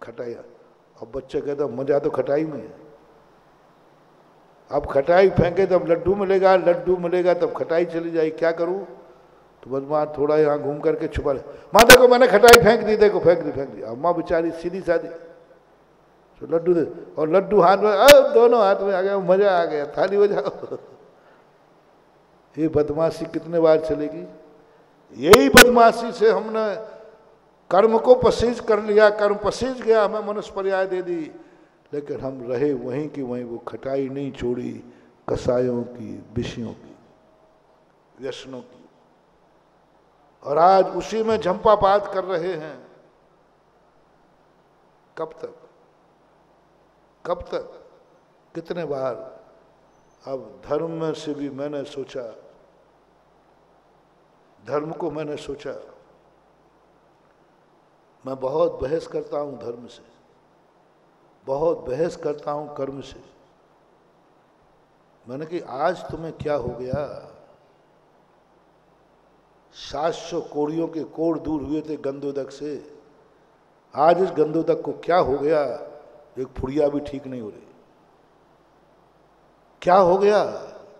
खटाई, अब बच्चा कहता मजा तो खटाई में है। अब खटाई फेंके तब लड्डू मिलेगा, लड्डू मिलेगा तब खटाई चली जाएगी, क्या करूं? तो बदमाश थोड़ा यहाँ घूम करके छुपा ले, माँ देखो मैंने खटाई फेंक दी, देखो फेंक दी। अब माँ बेचारी सीधी सादी, तो लड्डू दे, और लड्डू हाथ में, दोनों हाथ में आ गया, मजा आ गया, थाली बजाओ। ये बदमाशी कितने बार चलेगी? यही बदमाशी से हमने कर्म को पसीज कर लिया, कर्म पसीज गया, हमें मनुष्य पर्याय दे दी, लेकिन हम रहे वहीं की वहीं, वो खटाई नहीं छोड़ी कसायों की, विषयों की, व्यसनों की, और आज उसी में झंपापात कर रहे हैं। कब तक, कब तक? कितने बार? अब धर्म में से भी मैंने सोचा, धर्म को मैंने सोचा, मैं बहुत बहस करता हूं धर्म से, बहुत बहस करता हूं कर्म से। मैंने कि आज तुम्हें क्या हो गया? 700 कोड़ियों के कोड़ दूर हुए थे गंधोदक से, आज इस गंधोदक को क्या हो गया? एक फुड़िया भी ठीक नहीं हो रही। क्या हो गया?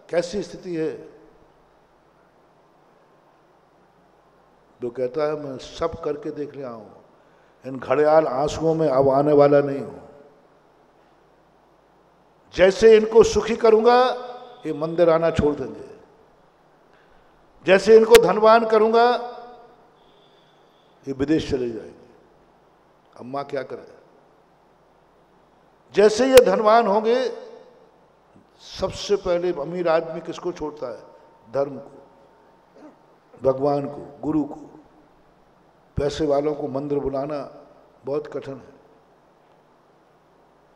कैसी स्थिति है? जो कहता है मैं सब करके देख लिया हूं, इन घड़ियाल आंसुओं में अब आने वाला नहीं हूं। जैसे इनको सुखी करूंगा ये मंदिर आना छोड़ देंगे, जैसे इनको धनवान करूंगा ये विदेश चले जाएंगे। अम्मा क्या करे? जैसे ये धनवान होंगे, सबसे पहले अमीर आदमी किसको छोड़ता है? धर्म को, भगवान को, गुरु को। पैसे वालों को मंदिर बुलाना बहुत कठिन है।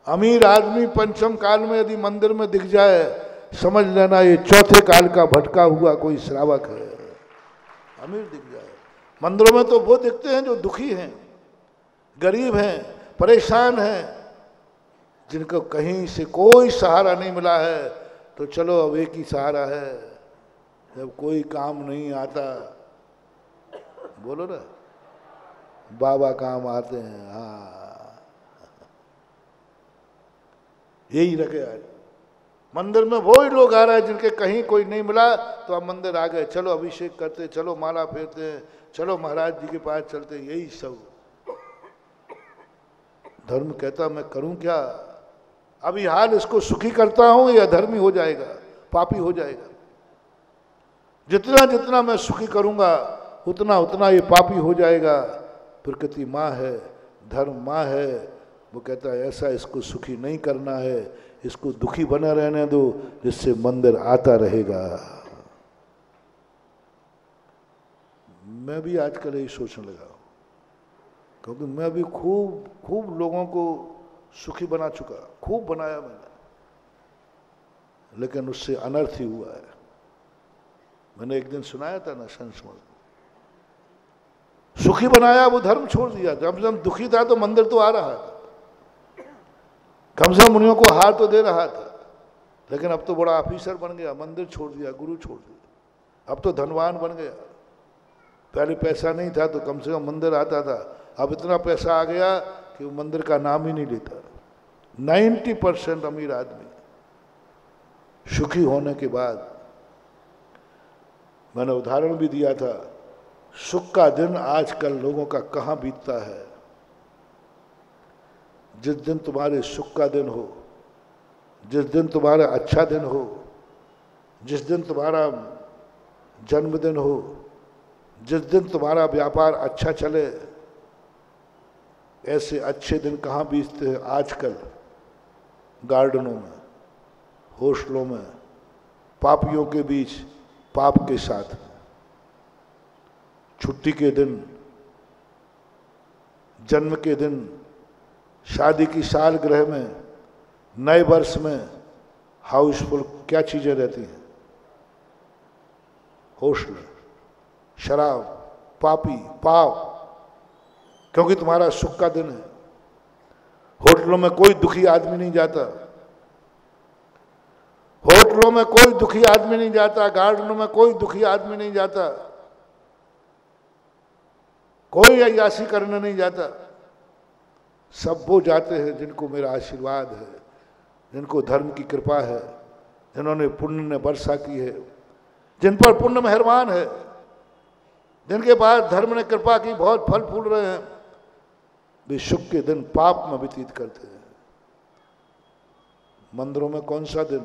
अमीर आदमी पंचम काल में यदि मंदिर में दिख जाए, समझ लेना ये चौथे काल का भटका हुआ कोई श्रावक है। अमीर दिख जाए मंदिरों में तो वो दिखते हैं जो दुखी हैं, गरीब हैं, परेशान हैं, जिनको कहीं से कोई सहारा नहीं मिला है। तो चलो अब एक ही सहारा है, जब कोई काम नहीं आता, बोलो ना, बाबा काम आते हैं। हाँ, यही रखे आज मंदिर में वो ही लोग आ रहे हैं जिनके कहीं कोई नहीं मिला, तो अब मंदिर आ गए, चलो अभिषेक करते, चलो माला फेरते हैं, चलो महाराज जी के पास चलते हैं, यही सब। धर्म कहता मैं करूं क्या? अभी हाल इसको सुखी करता हूं या धर्मी हो जाएगा, पापी हो जाएगा। जितना जितना मैं सुखी करूंगा उतना उतना ये पापी हो जाएगा। प्रकृति माँ है, धर्म माँ है, वो कहता है ऐसा इसको सुखी नहीं करना है, इसको दुखी बना रहने दो, जिससे मंदिर आता रहेगा। मैं भी आजकल यही सोचने लगा, क्योंकि मैं भी खूब लोगों को सुखी बना चुका, खूब बनाया मैंने, लेकिन उससे अनर्थ ही हुआ है। मैंने एक दिन सुनाया था ना संस्मरण, सुखी बनाया वो धर्म छोड़ दिया। जब दुखी था तो मंदिर तो आ रहा था, कम से कम मुनियों को हार तो दे रहा था, लेकिन अब तो बड़ा ऑफिसर बन गया, मंदिर छोड़ दिया, गुरु छोड़ दिया। अब तो धनवान बन गया। पहले पैसा नहीं था तो कम से कम मंदिर आता था, अब इतना पैसा आ गया कि वो मंदिर का नाम ही नहीं लेता। 90% अमीर आदमी सुखी होने के बाद, मैंने उदाहरण भी दिया था, सुख का दिन आजकल लोगों का कहाँ बीतता है। जिस दिन तुम्हारे सुख का दिन हो, जिस दिन तुम्हारा अच्छा दिन हो, जिस दिन तुम्हारा जन्मदिन हो, जिस दिन तुम्हारा व्यापार अच्छा चले, ऐसे अच्छे दिन कहाँ बीतते हैं आजकल? गार्डनों में, हॉस्टलों में, पापियों के बीच, पाप के साथ। छुट्टी के दिन, जन्म के दिन, शादी की सालगिरह में, नए वर्ष में हाउसफुल क्या चीजें रहती हैं? हॉस्टल, शराब, पापी, पाप, क्योंकि तुम्हारा सुख का दिन है। होटलों में कोई दुखी आदमी नहीं जाता। होटलों में कोई दुखी आदमी नहीं जाता, गार्डनों में कोई दुखी आदमी नहीं जाता, कोई अय्यासी करने नहीं जाता। सब वो जाते हैं जिनको मेरा आशीर्वाद है, जिनको धर्म की कृपा है, जिन्होंने पुण्य ने वर्षा की है, जिन पर पुण्य मेहरबान है, जिनके पास धर्म ने कृपा की, बहुत फल फूल रहे हैं, वे सुख के दिन पाप में व्यतीत करते हैं। मंदिरों में कौन सा दिन?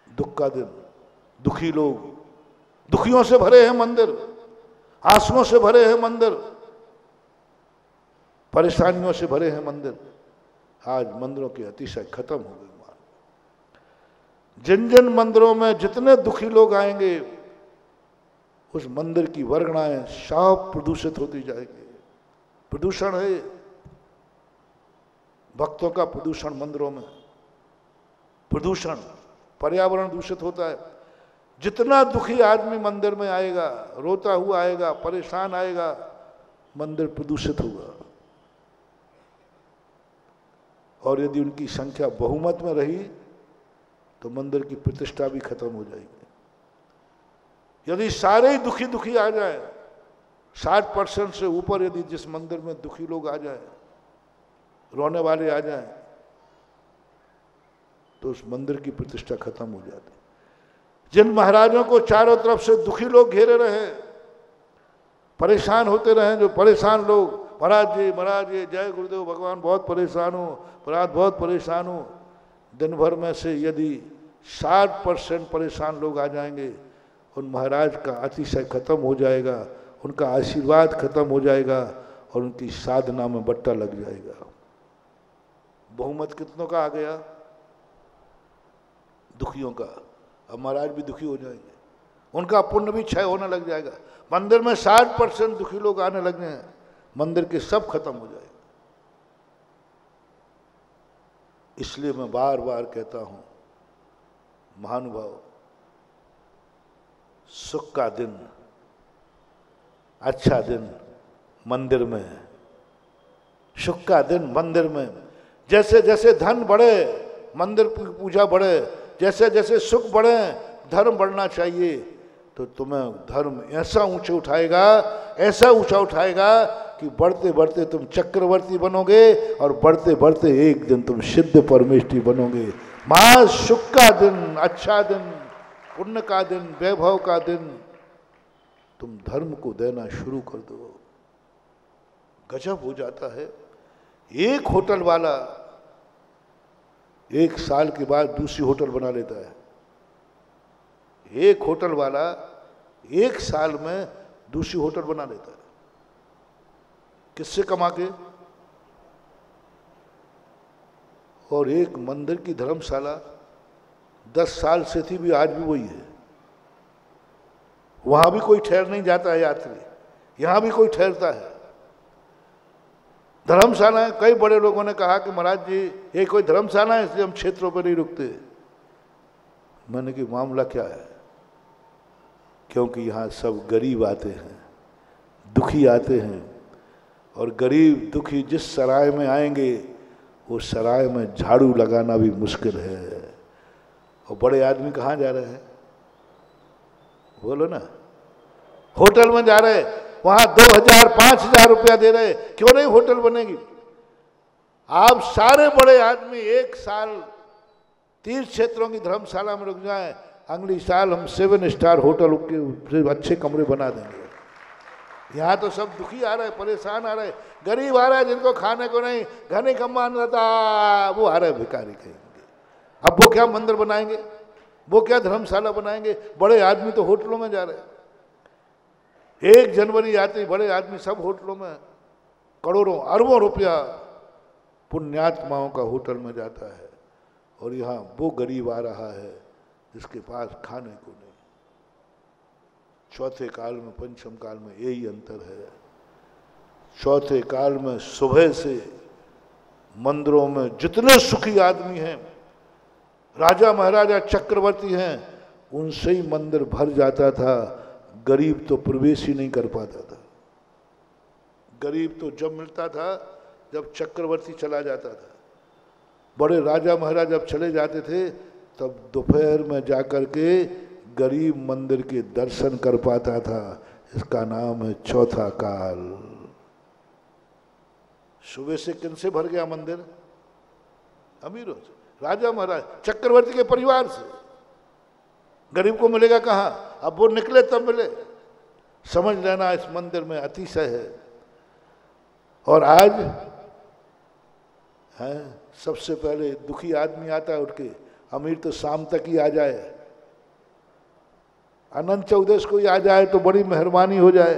दुख का दिन। दुखी लोग, दुखियों से भरे हैं मंदिर, आंसुओं से भरे हैं मंदिर, परेशानियों से भरे हैं मंदिर। आज मंदिरों की अतिशय खत्म हो गई। जिन जिन मंदिरों में जितने दुखी लोग आएंगे, उस मंदिर की वर्गणाएं साफ प्रदूषित होती जाएगी। प्रदूषण है, भक्तों का प्रदूषण मंदिरों में, प्रदूषण, पर्यावरण दूषित होता है। जितना दुखी आदमी मंदिर में आएगा, रोता हुआ आएगा, परेशान आएगा, मंदिर प्रदूषित होगा। और यदि उनकी संख्या बहुमत में रही तो मंदिर की प्रतिष्ठा भी खत्म हो जाएगी। यदि सारे ही दुखी दुखी आ जाए, 60% से ऊपर यदि जिस मंदिर में दुखी लोग आ जाए, रोने वाले आ जाए, तो उस मंदिर की प्रतिष्ठा खत्म हो जाती। जिन महाराजों को चारों तरफ से दुखी लोग घेरे रहे, परेशान होते रहे, जो परेशान लोग, महाराज जी जय गुरुदेव भगवान बहुत परेशान हो, महाराज बहुत परेशान हो, दिन भर में से यदि 60% परेशान लोग आ जाएंगे, उन महाराज का अतिशय खत्म हो जाएगा, उनका आशीर्वाद खत्म हो जाएगा और उनकी साधना में बट्टा लग जाएगा। बहुमत कितनों का आ गया? दुखियों का। अब महाराज भी दुखी हो जाएंगे, उनका पुण्य भी क्षय होने लग जाएगा। मंदिर में 60% दुखी लोग आने लगे हैं, मंदिर के सब खत्म हो जाएगा। इसलिए मैं बार बार कहता हूं, महानुभाव, सुख का दिन, अच्छा दिन मंदिर में, सुख का दिन मंदिर में। जैसे जैसे धन बढ़े मंदिर की पूजा बढ़े, जैसे जैसे सुख बढ़े धर्म बढ़ना चाहिए। तो तुम्हें धर्म ऐसा ऊंचे उठाएगा, ऐसा ऊंचा उठाएगा कि बढ़ते बढ़ते तुम चक्रवर्ती बनोगे और बढ़ते बढ़ते एक दिन तुम सिद्ध परमेष्ठी बनोगे। महा सुख का दिन, अच्छा दिन, पुण्य का दिन, वैभव का दिन तुम धर्म को देना शुरू कर दो। गजब हो जाता है। एक होटल वाला 1 साल के बाद दूसरी होटल बना लेता है। एक होटल वाला 1 साल में दूसरी होटल बना लेता है। किससे कमा के? और एक मंदिर की धर्मशाला 10 साल से थी, भी आज भी वही है। वहां भी कोई ठहर नहीं जाता है यात्री, यहां भी कोई ठहरता है। धर्मशाला, कई बड़े लोगों ने कहा कि महाराज जी ये कोई धर्मशाला है इसलिए हम क्षेत्रों पर नहीं रुकते। मैंने कि मामला क्या है? क्योंकि यहाँ सब गरीब आते हैं, दुखी आते हैं, और गरीब दुखी जिस सराय में आएंगे वो सराय में झाड़ू लगाना भी मुश्किल है। और बड़े आदमी कहाँ जा रहे हैं? बोलो ना। होटल में जा रहे, वहां 2000 5000 रुपया दे रहे, क्यों नहीं होटल बनेगी? आप सारे बड़े आदमी 1 साल तीर्थ क्षेत्रों की धर्मशाला में रुक जाएं, अगली साल हम 7 स्टार होटल के अच्छे कमरे बना देंगे। यहाँ तो सब दुखी आ रहे, परेशान आ रहे, गरीब आ रहा है जिनको खाने को नहीं, घर नहीं कमान रहता, वो आ रहे भिखारी कहेंगे। अब वो क्या मंदिर बनाएंगे, वो क्या धर्मशाला बनाएंगे? बड़े आदमी तो होटलों में जा रहे हैं। 1 जनवरी आती बड़े आदमी सब होटलों में, करोड़ों अरबों रुपया पुण्यात्माओं का होटल में जाता है, और यहाँ वो गरीब आ रहा है जिसके पास खाने को नहीं। चौथे काल में, पंचम काल में यही अंतर है। चौथे काल में सुबह से मंदिरों में जितने सुखी आदमी हैं, राजा महाराजा चक्रवर्ती हैं, उनसे ही मंदिर भर जाता था। गरीब तो प्रवेश ही नहीं कर पाता था। गरीब तो जब मिलता था जब चक्रवर्ती चला जाता था। बड़े राजा महाराज जब चले जाते थे तब दोपहर में जाकर के गरीब मंदिर के दर्शन कर पाता था। इसका नाम है चौथा काल। सुबह से किनसे भर गया मंदिर? अमीरों से, राजा महाराज, चक्रवर्ती के परिवार से। गरीब को मिलेगा कहाँ? अब वो निकले तब मिले। समझ लेना इस मंदिर में अतिशय है। और आज है सबसे पहले दुखी आदमी आता है उठ के, अमीर तो शाम तक ही आ जाए, अनंत चौदस को ही आ जाए तो बड़ी मेहरबानी हो जाए।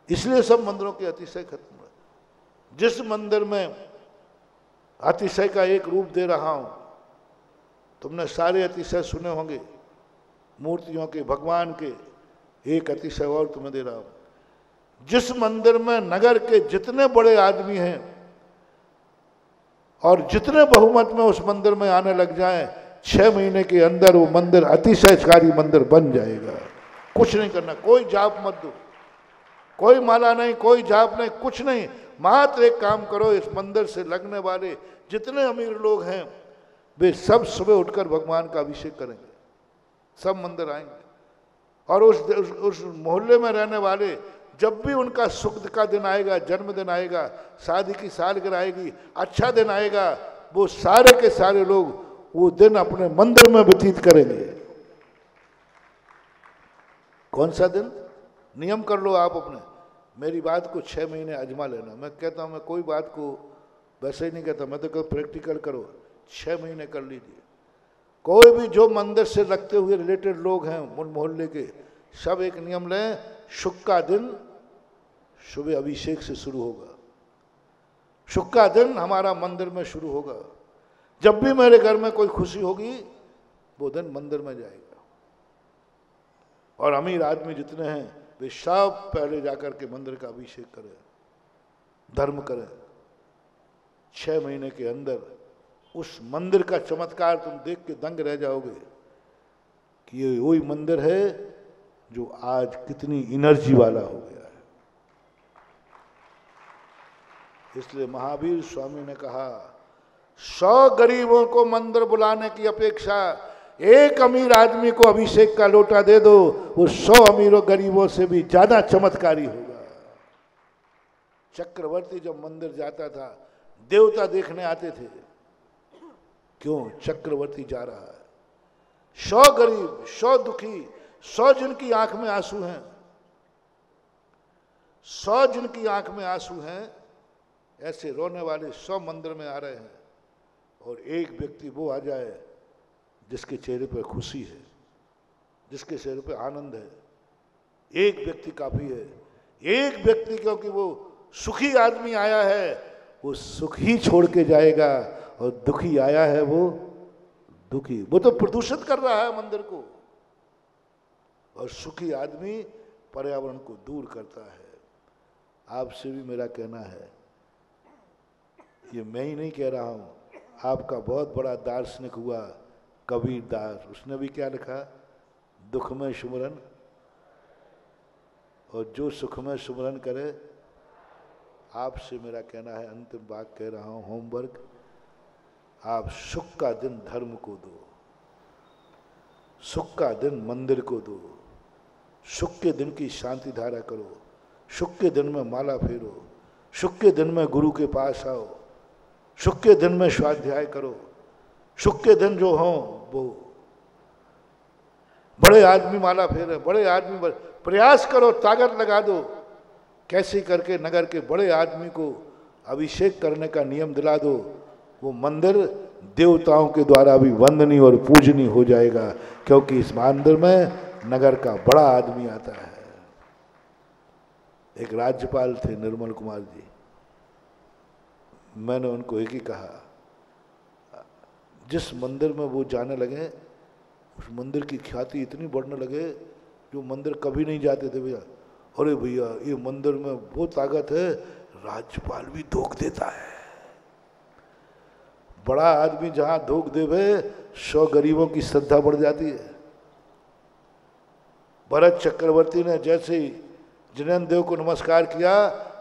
इसलिए सब मंदिरों के अतिशय खत्म हुए। जिस मंदिर में अतिशय का एक रूप दे रहा हूं, तुमने सारे अतिशय सुने होंगे मूर्तियों के, भगवान के, एक अतिशय और तुम्हें दे रहा हूं। जिस मंदिर में नगर के जितने बड़े आदमी हैं और जितने बहुमत में उस मंदिर में आने लग जाएं, 6 महीने के अंदर वो मंदिर अतिशयकारी मंदिर बन जाएगा। कुछ नहीं करना, कोई जाप मत दो, कोई माला नहीं, कोई जाप नहीं, कुछ नहीं। मात्र एक काम करो, इस मंदिर से लगने वाले जितने अमीर लोग हैं वे सब सुबह उठकर भगवान का अभिषेक करेंगे, सब मंदिर आएंगे। और उस मोहल्ले में रहने वाले जब भी उनका सुख का दिन आएगा, जन्मदिन आएगा, शादी की सालगिरह आएगी, अच्छा दिन आएगा, वो सारे के सारे लोग वो दिन अपने मंदिर में व्यतीत करेंगे। कौन सा दिन? नियम कर लो आप अपने। मेरी बात को 6 महीने आजमा लेना। मैं कहता हूं, मैं कोई बात को वैसे ही नहीं कहता, मैं तो कहता प्रैक्टिकल करो। 6 महीने कर लीजिए। कोई भी जो मंदिर से लगते हुए रिलेटेड लोग हैं मोहल्ले के, सब एक नियम लें, शुक्र का दिन सुबह अभिषेक से शुरू होगा। शुक्र का दिन हमारा मंदिर में शुरू होगा। जब भी मेरे घर में कोई खुशी होगी वो दिन मंदिर में जाएगा। और अमीर आदमी जितने हैं वे सब पहले जाकर के मंदिर का अभिषेक करें, धर्म करें। 6 महीने के अंदर उस मंदिर का चमत्कार तुम देख के दंग रह जाओगे कि ये वही मंदिर है जो आज कितनी एनर्जी वाला हो गया है। इसलिए महावीर स्वामी ने कहा, 100 गरीबों को मंदिर बुलाने की अपेक्षा एक अमीर आदमी को अभिषेक का लोटा दे दो, वो 100 अमीरों गरीबों से भी ज्यादा चमत्कारी होगा। चक्रवर्ती जब मंदिर जाता था देवता देखने आते थे। क्यों? चक्रवर्ती जा रहा है। 100 गरीब, 100 दुखी, 100 जिनकी आंख में आंसू हैं, 100 जिनकी आंख में आंसू हैं, ऐसे रोने वाले 100 मंदिर में आ रहे हैं। और एक व्यक्ति वो आ जाए जिसके चेहरे पर खुशी है, जिसके चेहरे पर आनंद है। एक व्यक्ति काफी है। एक व्यक्ति, क्योंकि वो सुखी आदमी आया है, वो सुख ही छोड़ के जाएगा, और दुखी आया है वो दुखी। वो तो प्रदूषित कर रहा है मंदिर को, और सुखी आदमी पर्यावरण को दूर करता है। आपसे भी मेरा कहना है, ये मैं ही नहीं कह रहा हूं, आपका बहुत बड़ा दार्शनिक हुआ कबीर दास, उसने भी क्या लिखा? दुख में सुमरन, और जो सुख में सुमरन करे। आपसे मेरा कहना है, अंतिम बात कह रहा हूं, होमवर्क, आप सुख का दिन धर्म को दो, सुख का दिन मंदिर को दो, सुख के दिन की शांति धारा करो, सुख के दिन में माला फेरो, सुख के दिन में गुरु के पास आओ, सुख के दिन में स्वाध्याय करो, सुख के दिन जो हो वो बड़े आदमी माला फेरे, बड़े आदमी प्रयास करो, ताकत लगा दो, कैसे करके नगर के बड़े आदमी को अभिषेक करने का नियम दिला दो। वो मंदिर देवताओं के द्वारा भी वंदनीय और पूजनीय हो जाएगा, क्योंकि इस मंदिर में नगर का बड़ा आदमी आता है। एक राज्यपाल थे निर्मल कुमार जी, मैंने उनको एक ही कहा, जिस मंदिर में वो जाने लगे उस मंदिर की ख्याति इतनी बढ़ने लगे, जो मंदिर कभी नहीं जाते थे भैया, अरे भैया ये मंदिर में वो ताकत है, राज्यपाल भी धोख देता है। बड़ा आदमी जहां धोख देवे 100 गरीबों की श्रद्धा बढ़ जाती है। भरत चक्रवर्ती ने जैसे ही जिनेन्द्र देव को नमस्कार किया,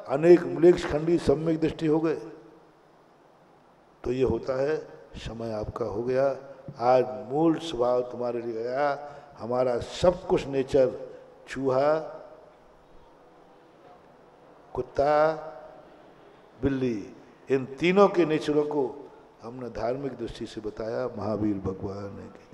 अनेक म्लेच्छ खंडी सम्यक दृष्टि हो गए। तो ये होता है समय आपका हो गया। आज मूल स्वभाव तुम्हारे लिए गया। हमारा सब कुछ नेचर, चूहा, कुत्ता, बिल्ली, इन तीनों के नेचरों को हमने धार्मिक दृष्टि से बताया। महावीर भगवान ने की